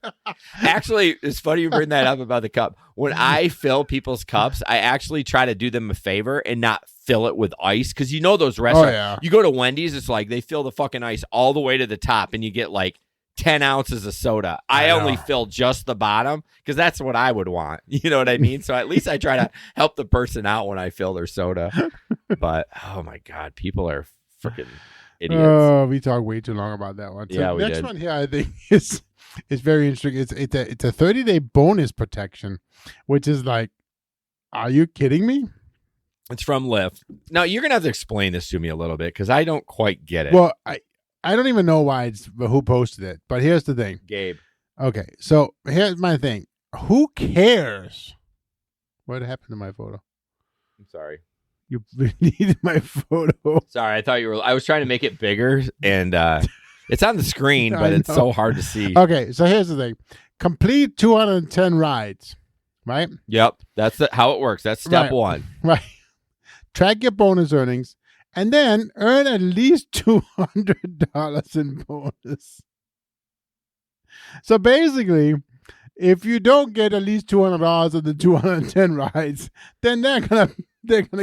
Actually, it's funny you bring that up about the cup. When I fill people's cups, I actually try to do them a favor and not fill it with ice, because you know those restaurants. You go to Wendy's, it's like they fill the fucking ice all the way to the top, and you get like 10 ounces of soda. I only fill just the bottom because that's what I would want. You know what I mean? So at least I try to help the person out when I fill their soda. But oh my God, people are freaking idiots. Oh, we talked way too long about that one. So yeah, we next did. one here, I think is very interesting. It's a 30-day bonus protection, which is like, are you kidding me? It's from Lyft. Now you're gonna have to explain this to me a little bit because I don't quite get it. Well, I don't even know who posted it, but here's the thing. Gabe. Okay, so here's my thing. Who cares? What happened to my photo? I'm sorry. You needed my photo. Sorry, I thought I was trying to make it bigger, and it's on the screen, but it's so hard to see. Okay, so here's the thing. Complete 210 rides, right? Yep, that's how it works. That's step one. Right. Track your bonus earnings, and then earn at least $200 in bonus. So basically, if you don't get at least $200 of the 210 rides, then they're gonna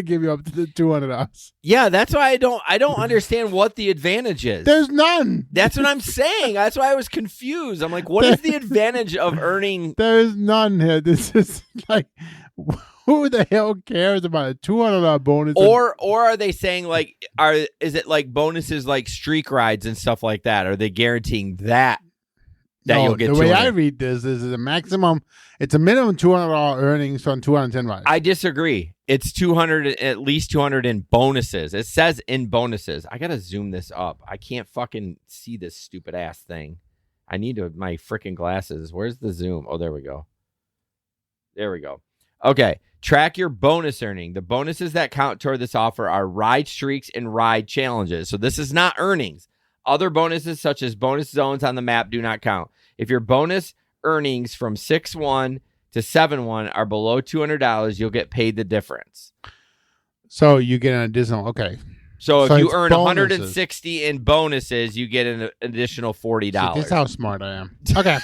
give you up to the $200. Yeah, that's why I don't understand what the advantage is. There's none. That's what I'm saying. That's why I was confused. I'm like, what is the advantage of earning? There is none here. This is like, who the hell cares about a $200 bonus? Or are they saying like, is it like bonuses like streak rides and stuff like that? Are they guaranteeing that you'll get? The way I read this is a minimum $200 earnings on 210 rides. I disagree. It's 200, at least 200 in bonuses. It says in bonuses. I gotta zoom this up. I can't fucking see this stupid ass thing. I need my freaking glasses. Where's the zoom? Oh, there we go. There we go. Okay. Track your bonus earning. The bonuses that count toward this offer are ride streaks and ride challenges. So this is not earnings. Other bonuses such as bonus zones on the map do not count. If your bonus earnings from 6-1 to 7-1 are below $200, you'll get paid the difference. So you get an additional, okay. So if you earn bonuses. 160 in bonuses, you get an additional $40. See, this is how smart I am. Okay.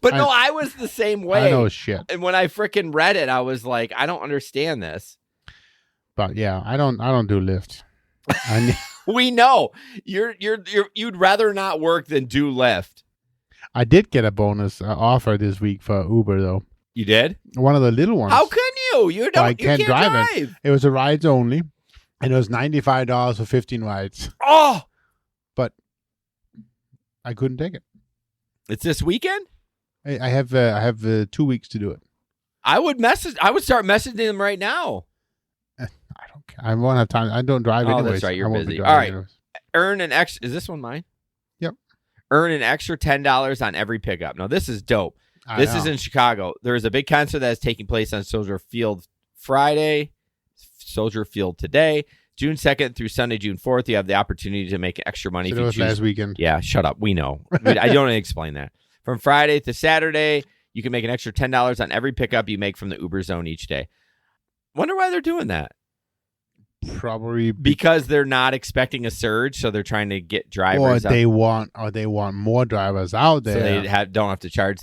But no, I was the same way. I know shit. And when I freaking read it, I was like, I don't understand this. But yeah, I don't do Lyft. We know you'd rather not work than do Lyft. I did get a bonus offer this week for Uber though. You did? One of the little ones. How can you? You don't. You can't drive it. It was a rides only, and it was $95 for 15 rides. Oh, but I couldn't take it. It's this weekend. I have 2 weeks to do it. I would start messaging them right now. I don't care. I won't have time. I don't drive anyways. Oh, that's right. You're busy. All right. Earn an extra. Is this one mine? Yep. Earn an extra $10 on every pickup. Now this is dope. This is in Chicago. There is a big concert that is taking place on Soldier Field Friday, Soldier Field today, June 2nd through Sunday, June 4th. You have the opportunity to make extra money. So if you was choose. Last weekend. Yeah, shut up. We know. I don't want to explain that. From Friday to Saturday, you can make an extra $10 on every pickup you make from the Uber zone each day. Wonder why they're doing that. Probably because they're not expecting a surge, so they're trying to get drivers. Or they want more drivers out there, so they don't have to charge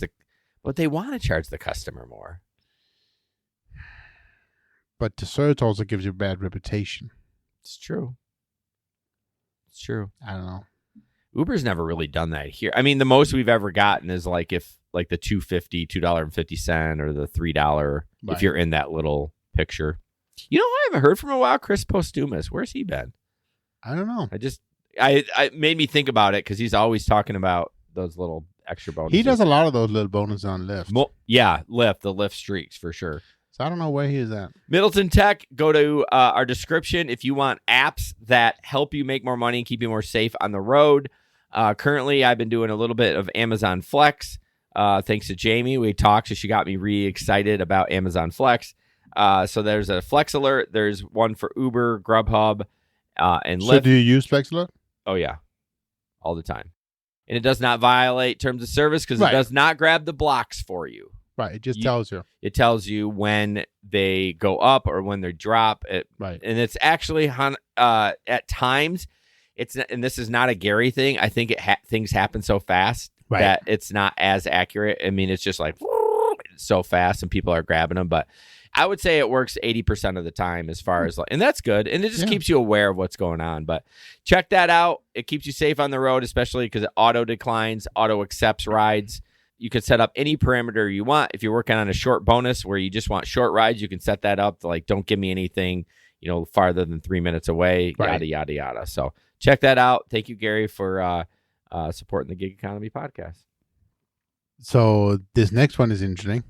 but they want to charge the customer more. But the surge also gives you a bad reputation. It's true. I don't know. Uber's never really done that here. I mean, the most we've ever gotten is like the $2.50 or the $3 if you're in that little picture. You know, I haven't heard from a while. Chris Postumus. Where's he been? I don't know. I made me think about it because he's always talking about those little extra bonuses. He does a lot of those little bonuses on Lyft. Lyft, the Lyft streaks for sure. So I don't know where he is at. Middleton Tech, go to our description if you want apps that help you make more money and keep you more safe on the road. Currently, I've been doing a little bit of Amazon Flex. Thanks to Jamie. We talked, so she got me re-excited about Amazon Flex. So there's a Flex alert. There's one for Uber, Grubhub, and Lyft. So do you use Flex alert? Oh, yeah. All the time. And it does not violate terms of service because it does not grab the blocks for you. Right. It just tells you. It tells you when they go up or when they drop. Right. And it's actually at times, and this is not a Gary thing. I think things happen so fast that it's not as accurate. I mean, it's just like so fast and people are grabbing them. But I would say it works 80% of the time as far as, and that's good. And it just keeps you aware of what's going on. But check that out. It keeps you safe on the road, especially because it auto declines, auto accepts rides. You can set up any parameter you want. If you're working on a short bonus where you just want short rides, you can set that up to like, don't give me anything, farther than 3 minutes away, yada, yada, yada. So check that out. Thank you, Gary, for supporting the Gig Economy podcast. So this next one is interesting.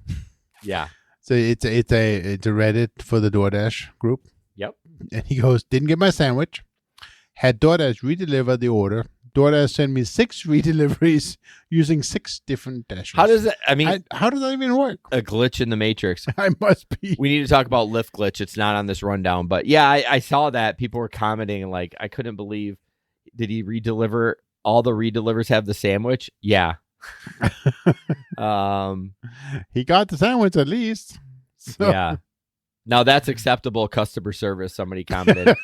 Yeah. So it's a Reddit for the DoorDash group. Yep. And he goes, didn't get my sandwich. Had DoorDash redeliver the order. DoorDash sent me 6 redeliveries using 6 different dashes. How does that? I mean, how does that even work? A glitch in the matrix. I must be. We need to talk about Lyft glitch. It's not on this rundown, but yeah, I saw that people were commenting and like, I couldn't believe. Did he redeliver? All the redelivers have the sandwich. Yeah. He got the sandwich at least. So. Yeah. Now that's acceptable customer service. Somebody commented.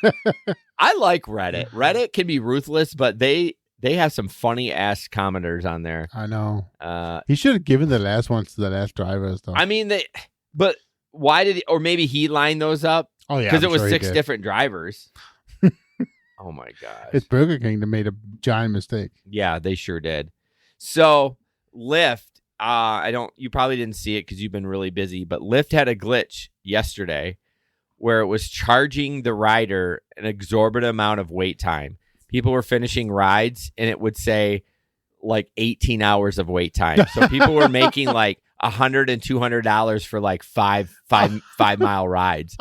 I like Reddit. Reddit can be ruthless, but they have some funny ass commenters on there. I know. He should have given the last ones to the last drivers, though. I mean, but why did he? Or maybe he lined those up. Oh yeah, because it was 6 different drivers. Oh my gosh. It's Burger King that made a giant mistake. Yeah, they sure did. So Lyft, you probably didn't see it because you've been really busy, but Lyft had a glitch yesterday where it was charging the rider an exorbitant amount of wait time. People were finishing rides and it would say like 18 hours of wait time. So people were making like $100 and $200 for like five mile rides.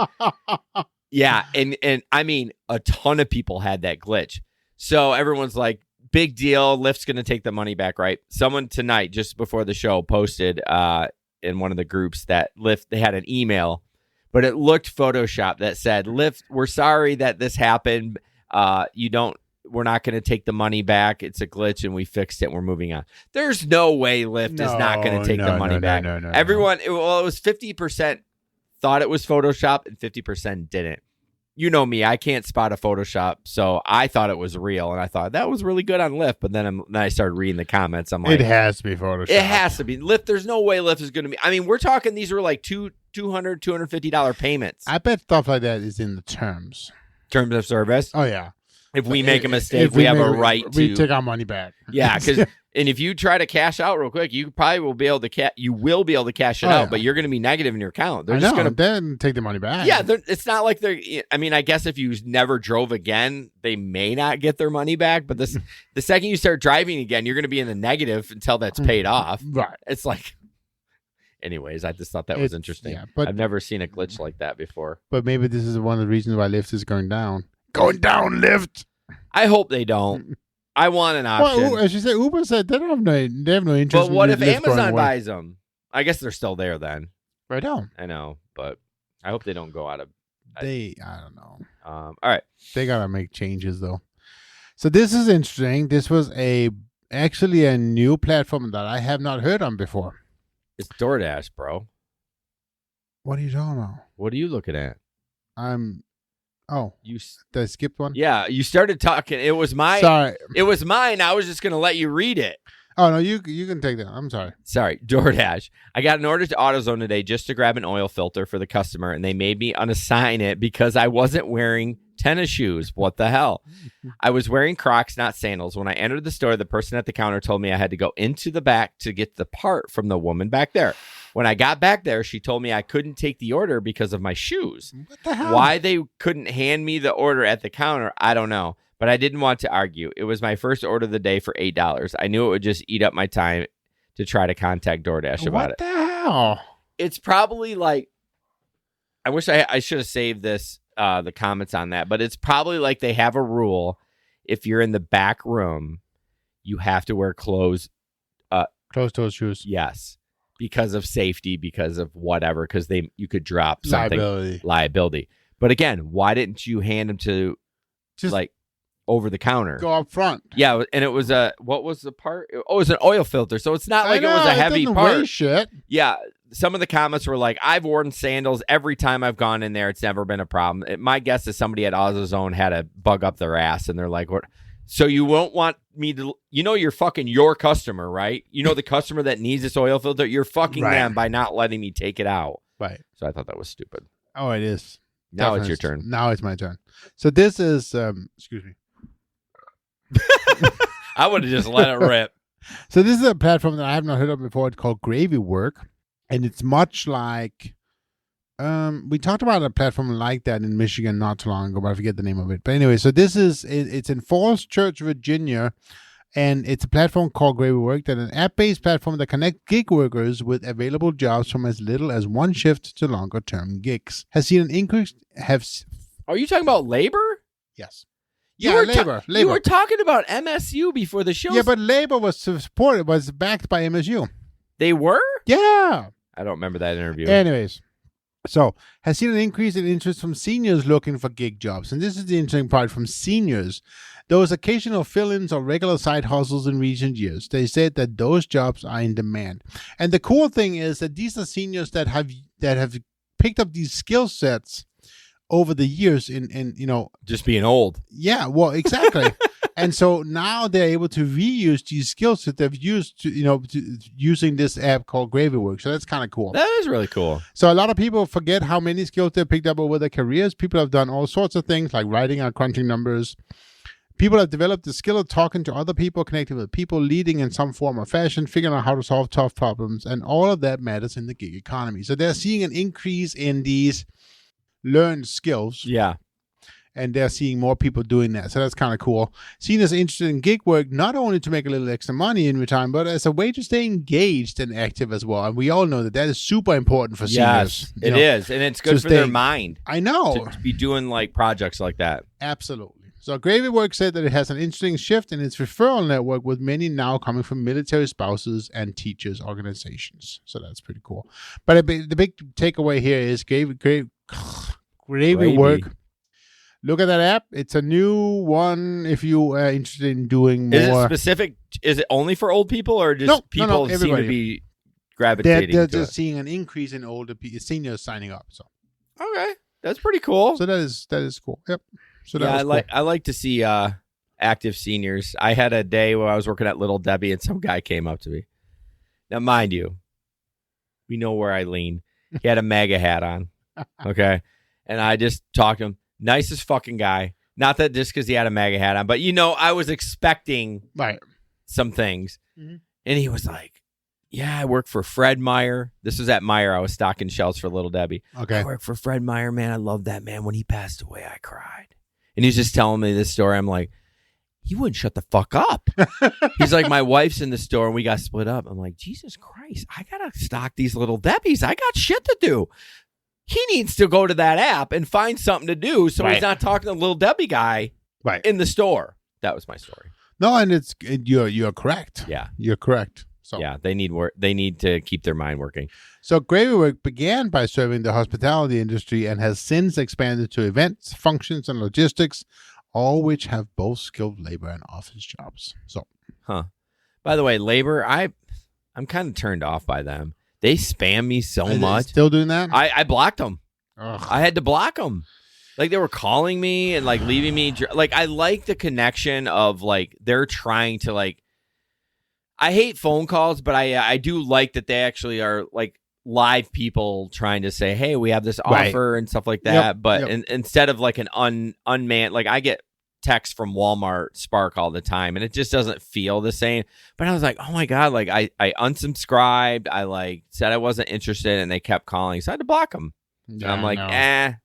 Yeah. And I mean, a ton of people had that glitch. So everyone's like, big deal. Lyft's going to take the money back, right? Someone tonight, just before the show, posted in one of the groups that Lyft, they had an email, but it looked Photoshopped that said, Lyft, we're sorry that this happened. We're not going to take the money back. It's a glitch and we fixed it. And we're moving on. There's no way Lyft is not going to take the money back. No, everyone, it was 50% thought it was Photoshop and 50% didn't. You know me, I can't spot a Photoshop, so I thought it was real, and I thought that was really good on Lyft. But then I started reading the comments. I'm like, it has to be Photoshop. It has to be Lyft. There's no way Lyft is going to be. I mean, we're talking these were like $200, $250 payments. I bet stuff like that is in the terms of service. Oh yeah. If we make a mistake, we have a right to. We take our money back. Yeah, because and if you try to cash out real quick, you probably will be able to cash it out, but you're going to be negative in your account. They're just going to then take the money back. Yeah, it's not like they're. I mean, I guess if you never drove again, they may not get their money back. But the second you start driving again, you're going to be in the negative until that's paid off. Right. It's like. Anyways, I just thought that was interesting. Yeah, but I've never seen a glitch like that before. But maybe this is one of the reasons why Lyft is going down. Going down, Lyft. I hope they don't. I want an option. Well, as you said, Uber said they have no interest. But what if Amazon buys them? I guess they're still there then. Right now. I know, but I hope they don't go out of. I don't know. All right. They gotta make changes though. So this is interesting. This was actually a new platform that I have not heard on before. It's DoorDash, bro. What are you talking about? What are you looking at? Did I skip one? Yeah, you started talking. It was mine. Sorry. It was mine. I was just going to let you read it. Oh, no, you can take that. I'm sorry. Sorry. DoorDash. I got an order to AutoZone today just to grab an oil filter for the customer, and they made me unassign it because I wasn't wearing tennis shoes. What the hell? I was wearing Crocs, not sandals. When I entered the store, the person at the counter told me I had to go into the back to get the part from the woman back there. When I got back there, she told me I couldn't take the order because of my shoes. What the hell? Why they couldn't hand me the order at the counter, I don't know. But I didn't want to argue. It was my first order of the day for $8. I knew it would just eat up my time to try to contact DoorDash about it. What the hell? It's probably like, I wish I should have saved this, the comments on that, but it's probably like they have a rule. If you're in the back room, you have to wear clothes Closed-toe shoes. Yes, because of safety, because of whatever, because you could drop something. Liability. But again, why didn't you hand them to just like over the counter? Go up front. Yeah, and it was what was the part? Oh, it was an oil filter, so it's not like it was a heavy part. Weigh shit. Yeah, some of the comments were like, "I've worn sandals every time I've gone in there. It's never been a problem." My guess is somebody at AutoZone had a bug up their ass, and they're like, "What?" So you won't want me to, you're fucking your customer, right? You know the customer that needs this oil filter? You're fucking them by not letting me take it out. Right. So I thought that was stupid. Oh, it is. Now it's your turn. Now it's my turn. So this is, excuse me. I would have just let it rip. So this is a platform that I have not heard of before. It's called Gravy Work. And it's much like, we talked about a platform like that in Michigan not too long ago, but I forget the name of it. But anyway, so this is, it's in Falls Church, Virginia, and it's a platform called Gravy Work, that an app-based platform that connects gig workers with available jobs from as little as one shift to longer-term gigs. Has seen an increase. Are you talking about labor? Yes. Labor. You were talking about MSU before the show. Yeah, but labor was backed by MSU. They were? Yeah. I don't remember that interview. Anyways. So, has seen an increase in interest from seniors looking for gig jobs. And this is the interesting part from seniors. Those occasional fill-ins or regular side hustles in recent years, they said that those jobs are in demand. And the cool thing is that these are seniors that have picked up these skill sets over the years in just being old. Yeah, well, exactly. And so now they're able to reuse these skills that they've used to using this app called Gravy Work. So that's kind of cool. That is really cool. So a lot of people forget how many skills they picked up over their careers. People have done all sorts of things like writing and crunching numbers. People have developed the skill of talking to other people, connecting with people, leading in some form or fashion, figuring out how to solve tough problems. And all of that matters in the gig economy. So they're seeing an increase in these learned skills. Yeah. And they're seeing more people doing that. So that's kind of cool. Seniors interested in gig work, not only to make a little extra money in return, but as a way to stay engaged and active as well. And we all know that is super important for seniors. Yes, it is. And it's good for their mind. I know. To be doing like projects like that. Absolutely. So Gravy Work said that it has an interesting shift in its referral network, with many now coming from military spouses and teachers organizations. So that's pretty cool. But the big takeaway here is Gravy Work. Look at that app. It's a new one if you are interested in doing more. Is it specific? Is it only for old people, or just people seem to be gravitating They're to just it? Seeing an increase in older seniors signing up. So okay, that's pretty cool. So that is cool. Yep. So yeah, I like to see active seniors. I had a day where I was working at Little Debbie, and some guy came up to me. Now, mind you, we know where I lean. He had a MAGA hat on. Okay, and I just talked to him. Nicest fucking guy. Not that just because he had a MAGA hat on, but I was expecting some things. Mm-hmm. And he was like, yeah, I work for Fred Meyer. This was at Meyer. I was stocking shelves for Little Debbie. Okay. I work for Fred Meyer, man. I love that man. When he passed away, I cried. And he's just telling me this story. I'm like, he wouldn't shut the fuck up. He's like, my wife's in the store and we got split up. I'm like, Jesus Christ, I got to stock these Little Debbies. I got shit to do. He needs to go to that app and find something to do so he's not talking to the Little Debbie guy in the store. That was my story. No, and you're correct. Yeah. You're correct. So yeah, they need work. They need to keep their mind working. So Gravy Work began by serving the hospitality industry and has since expanded to events, functions, and logistics, all which have both skilled labor and office jobs. So, by the way, labor, I'm kind of turned off by them. They spam me so much. Still doing that? I blocked them. Ugh. I had to block them. Like, they were calling me and like leaving me. Like, I like the connection of like they're trying to like. I hate phone calls, but I do like that they actually are like live people trying to say, hey, we have this offer and stuff like that. But instead of like an unmanned, like I get texts from Walmart Spark all the time and it just doesn't feel the same. But I was like, oh my God, like I unsubscribed. I like said I wasn't interested and they kept calling. So I had to block them. Yeah, and I'm like,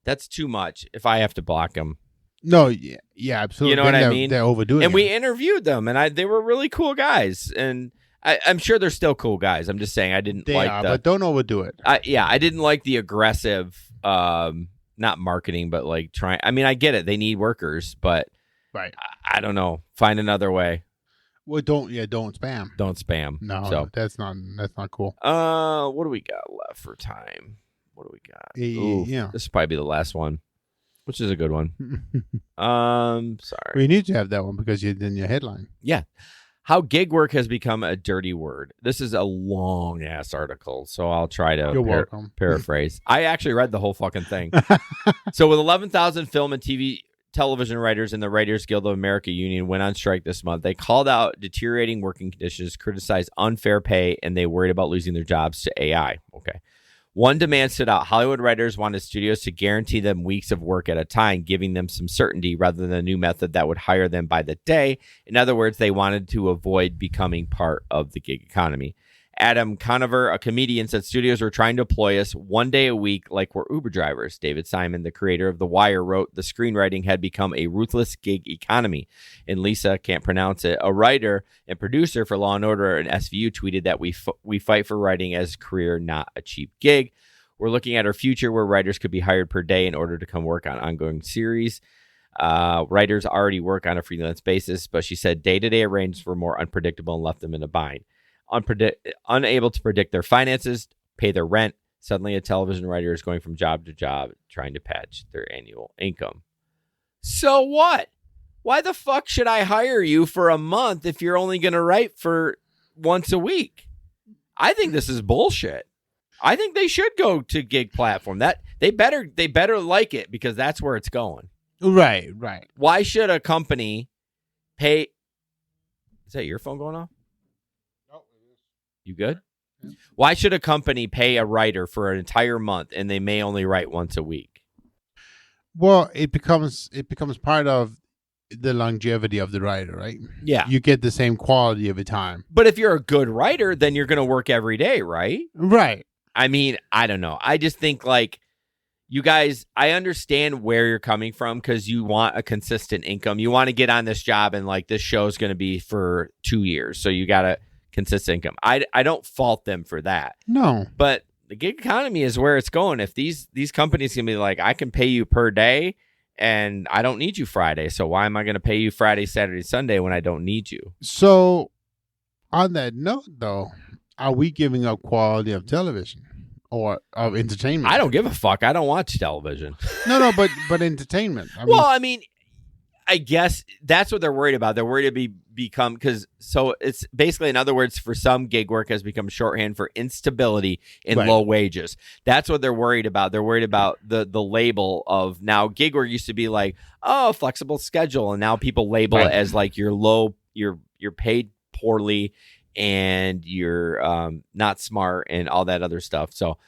that's too much if I have to block them. No, yeah, absolutely. You know what I mean? They're overdoing it. And we interviewed them and they were really cool guys. And I'm sure they're still cool guys. I'm just saying I didn't but don't overdo it. I didn't like the aggressive not marketing, but like trying. I mean, I get it. They need workers, but I don't know. Find another way. Well, don't spam. Don't spam. No, so that's not cool. What do we got left for time? What do we got? Ooh, yeah, this will probably be the last one, which is a good one. Sorry. We need to have that one because you're in your headline. Yeah. How gig work has become a dirty word. This is a long ass article, so I'll try to paraphrase. I actually read the whole fucking thing. So with 11,000 film and television writers in the Writers Guild of America union went on strike this month. They called out deteriorating working conditions, criticized unfair pay, and they worried about losing their jobs to AI. Okay. One demand stood out. Hollywood writers wanted studios to guarantee them weeks of work at a time, giving them some certainty rather than a new method that would hire them by the day. In other words, they wanted to avoid becoming part of the gig economy. Adam Conover, a comedian, said studios were trying to employ us one day a week like we're Uber drivers. David Simon, the creator of The Wire, wrote the screenwriting had become a ruthless gig economy. And Lisa, can't pronounce it, a writer and producer for Law & Order and SVU, tweeted that we fight for writing as a career, not a cheap gig. We're looking at our future where writers could be hired per day in order to come work on ongoing series. Writers already work on a freelance basis, but she said day-to-day arrangements were more unpredictable and left them in a bind. Unable to predict their finances, pay their rent. Suddenly, a television writer is going from job to job trying to patch their annual income. So what? Why the fuck should I hire you for a month if you're only going to write for once a week? I think this is bullshit. I think they should go to gig platform. That they better like it because that's where it's going. Right. Why should a company pay? Is that your phone going off? You good? Yeah. Why should a company pay a writer for an entire month and they may only write once a week? Well, it becomes part of the longevity of the writer, right? Yeah. You get the same quality every time. But if you're a good writer, then you're going to work every day, right? Right. I mean, I don't know. I just think like you guys, I understand where you're coming from because you want a consistent income. You want to get on this job and like this show is going to be for 2 years. So you got to consistent income. I don't fault them for that. No. But the gig economy is where it's going. If these companies can be like, I can pay you per day and I don't need you Friday. So why am I going to pay you Friday, Saturday, Sunday when I don't need you? So on that note, though, are we giving up quality of television or of entertainment? I don't give a fuck. I don't watch television. No, but entertainment. I mean, I guess that's what they're worried about. They're worried to become so it's basically, in other words, for some gig work has become shorthand for instability and low wages. That's what they're worried about. They're worried about the label of now gig work used to be like, oh, flexible schedule. And now people label it as like you're paid poorly and you're not smart and all that other stuff. So,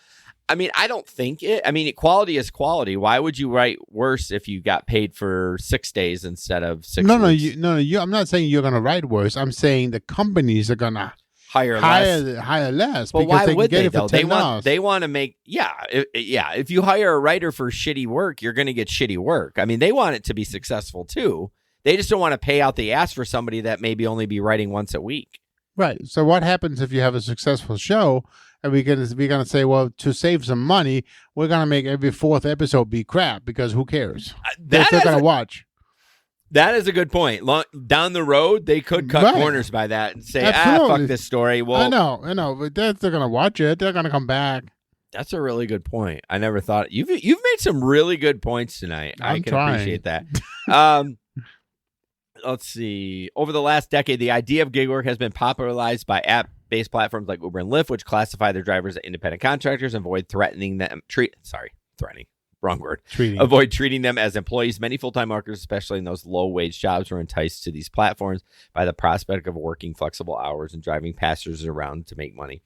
I mean, I don't think it. I mean, equality is quality. Why would you write worse if you got paid for 6 days instead of 6 weeks? No. I'm not saying you're going to write worse. I'm saying the companies are going to hire less. But why would they though? They want to make if you hire a writer for shitty work, you're going to get shitty work. I mean, they want it to be successful too. They just don't want to pay out the ass for somebody that maybe only be writing once a week. Right. So what happens if you have a successful show? And we're gonna say, well, to save some money, we're gonna make every 4th episode be crap because who cares? They're still gonna watch. That is a good point. Down the road, they could cut corners by that and say, fuck this story. Well, I know, but they're gonna watch it. They're gonna come back. That's a really good point. I never thought you've made some really good points tonight. I can appreciate that. Let's see. Over the last decade, the idea of gig work has been popularized by app-based platforms like Uber and Lyft, which classify their drivers as independent contractors and avoid avoid treating them as employees. Many full-time workers, especially in those low-wage jobs, were enticed to these platforms by the prospect of working flexible hours and driving passengers around to make money.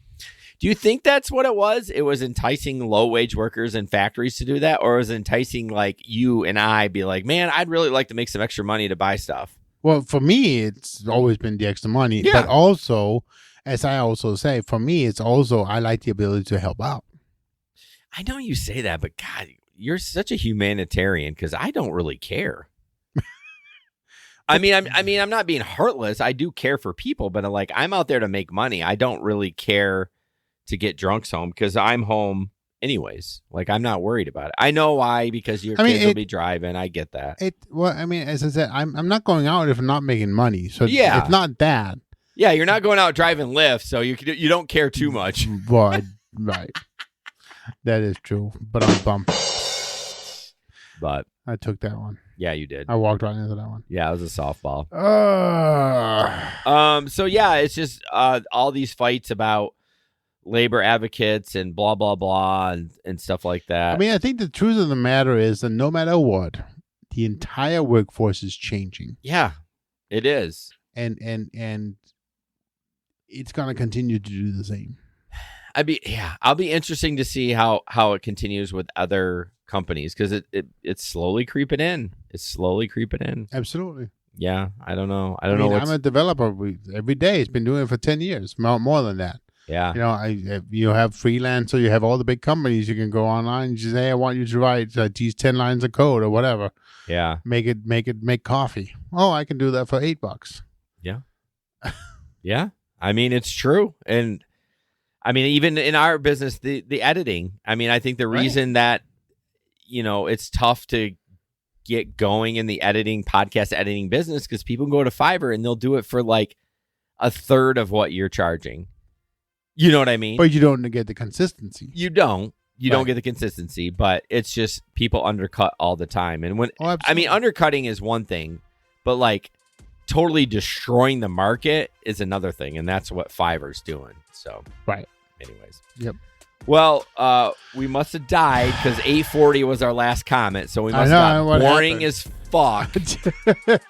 Do you think that's what it was? It was enticing low-wage workers in factories to do that, or was it enticing like you and I be like, man, I'd really like to make some extra money to buy stuff? Well, for me, it's always been the extra money. Yeah. But also, as I also say, for me, it's also I like the ability to help out. I know you say that, but God, you're such a humanitarian because I don't really care. I mean, I'm not being heartless. I do care for people, but I'm out there to make money. I don't really care to get drunks home because I'm home anyways. Like, I'm not worried about it. I know why, because your kids will be driving. I get that. Well, I mean, as I said, I'm not going out if I'm not making money. So yeah, it's not that. Yeah, you're not going out driving Lyft, so you don't care too much. Well, right. That is true. But I'm bummed. But I took that one. Yeah, you did. I walked right into that one. Yeah, it was a softball. So yeah, it's just all these fights about labor advocates and blah blah blah and stuff like that. I mean, I think the truth of the matter is that no matter what, the entire workforce is changing. Yeah, it is. And it's going to continue to do the same. I'll be interesting to see how it continues with other companies, because it's slowly creeping in. It's slowly creeping in. Absolutely. Yeah, I don't know. I mean, I'm a developer. Every day. It's been doing it for 10 years, more than that. Yeah. You know, you have freelancer, you have all the big companies. You can go online and just say, hey, I want you to write these 10 lines of code or whatever. Yeah. Make coffee. Oh, I can do that for $8. Yeah. Yeah. I mean, it's true. And I mean, even in our business, the editing, I mean, I think the reason that, you know, it's tough to get going in the podcast editing business, because people go to Fiverr and they'll do it for like a third of what you're charging. You know what I mean? But you don't get the consistency. You don't get the consistency, but it's just people undercut all the time. And undercutting is one thing, but like totally destroying the market is another thing. And that's what Fiverr's doing. So, anyways. Yep. Well, we must have died because 840 was our last comment, so we must have got boring as fuck.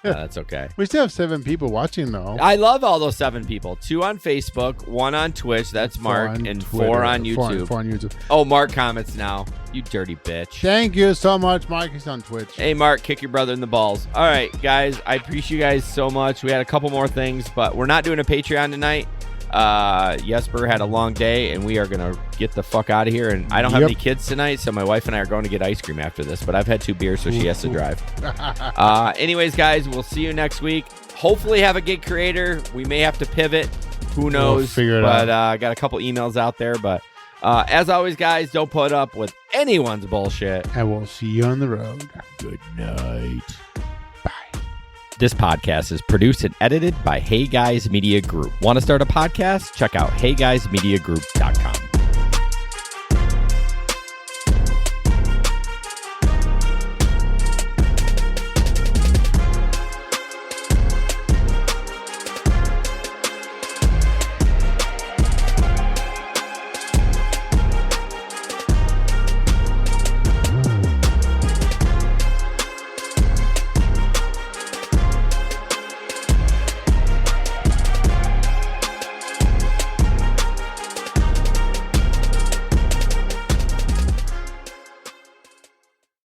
That's okay. We still have 7 people watching, though. I love all those 7 people. 2 on Facebook, 1 on Twitch, that's Mark, and 4 on YouTube. 4 on YouTube. Oh, Mark comments now. You dirty bitch. Thank you so much, Mark. He's on Twitch. Hey, Mark, kick your brother in the balls. All right, guys, I appreciate you guys so much. We had a couple more things, but we're not doing a Patreon tonight. Jesper had a long day, and we are gonna get the fuck out of here. And I don't have any kids tonight, so my wife and I are going to get ice cream after this, but I've had 2 beers, so she has to drive. Anyways, guys, we'll see you next week. Hopefully have a gig creator. We may have to pivot, who knows. We'll figure it out. I got a couple emails out there, but as always, guys, don't put up with anyone's bullshit, and we'll see you on the road. Good night. This podcast is produced and edited by Hey Guys Media Group. Want to start a podcast? Check out heyguysmediagroup.com.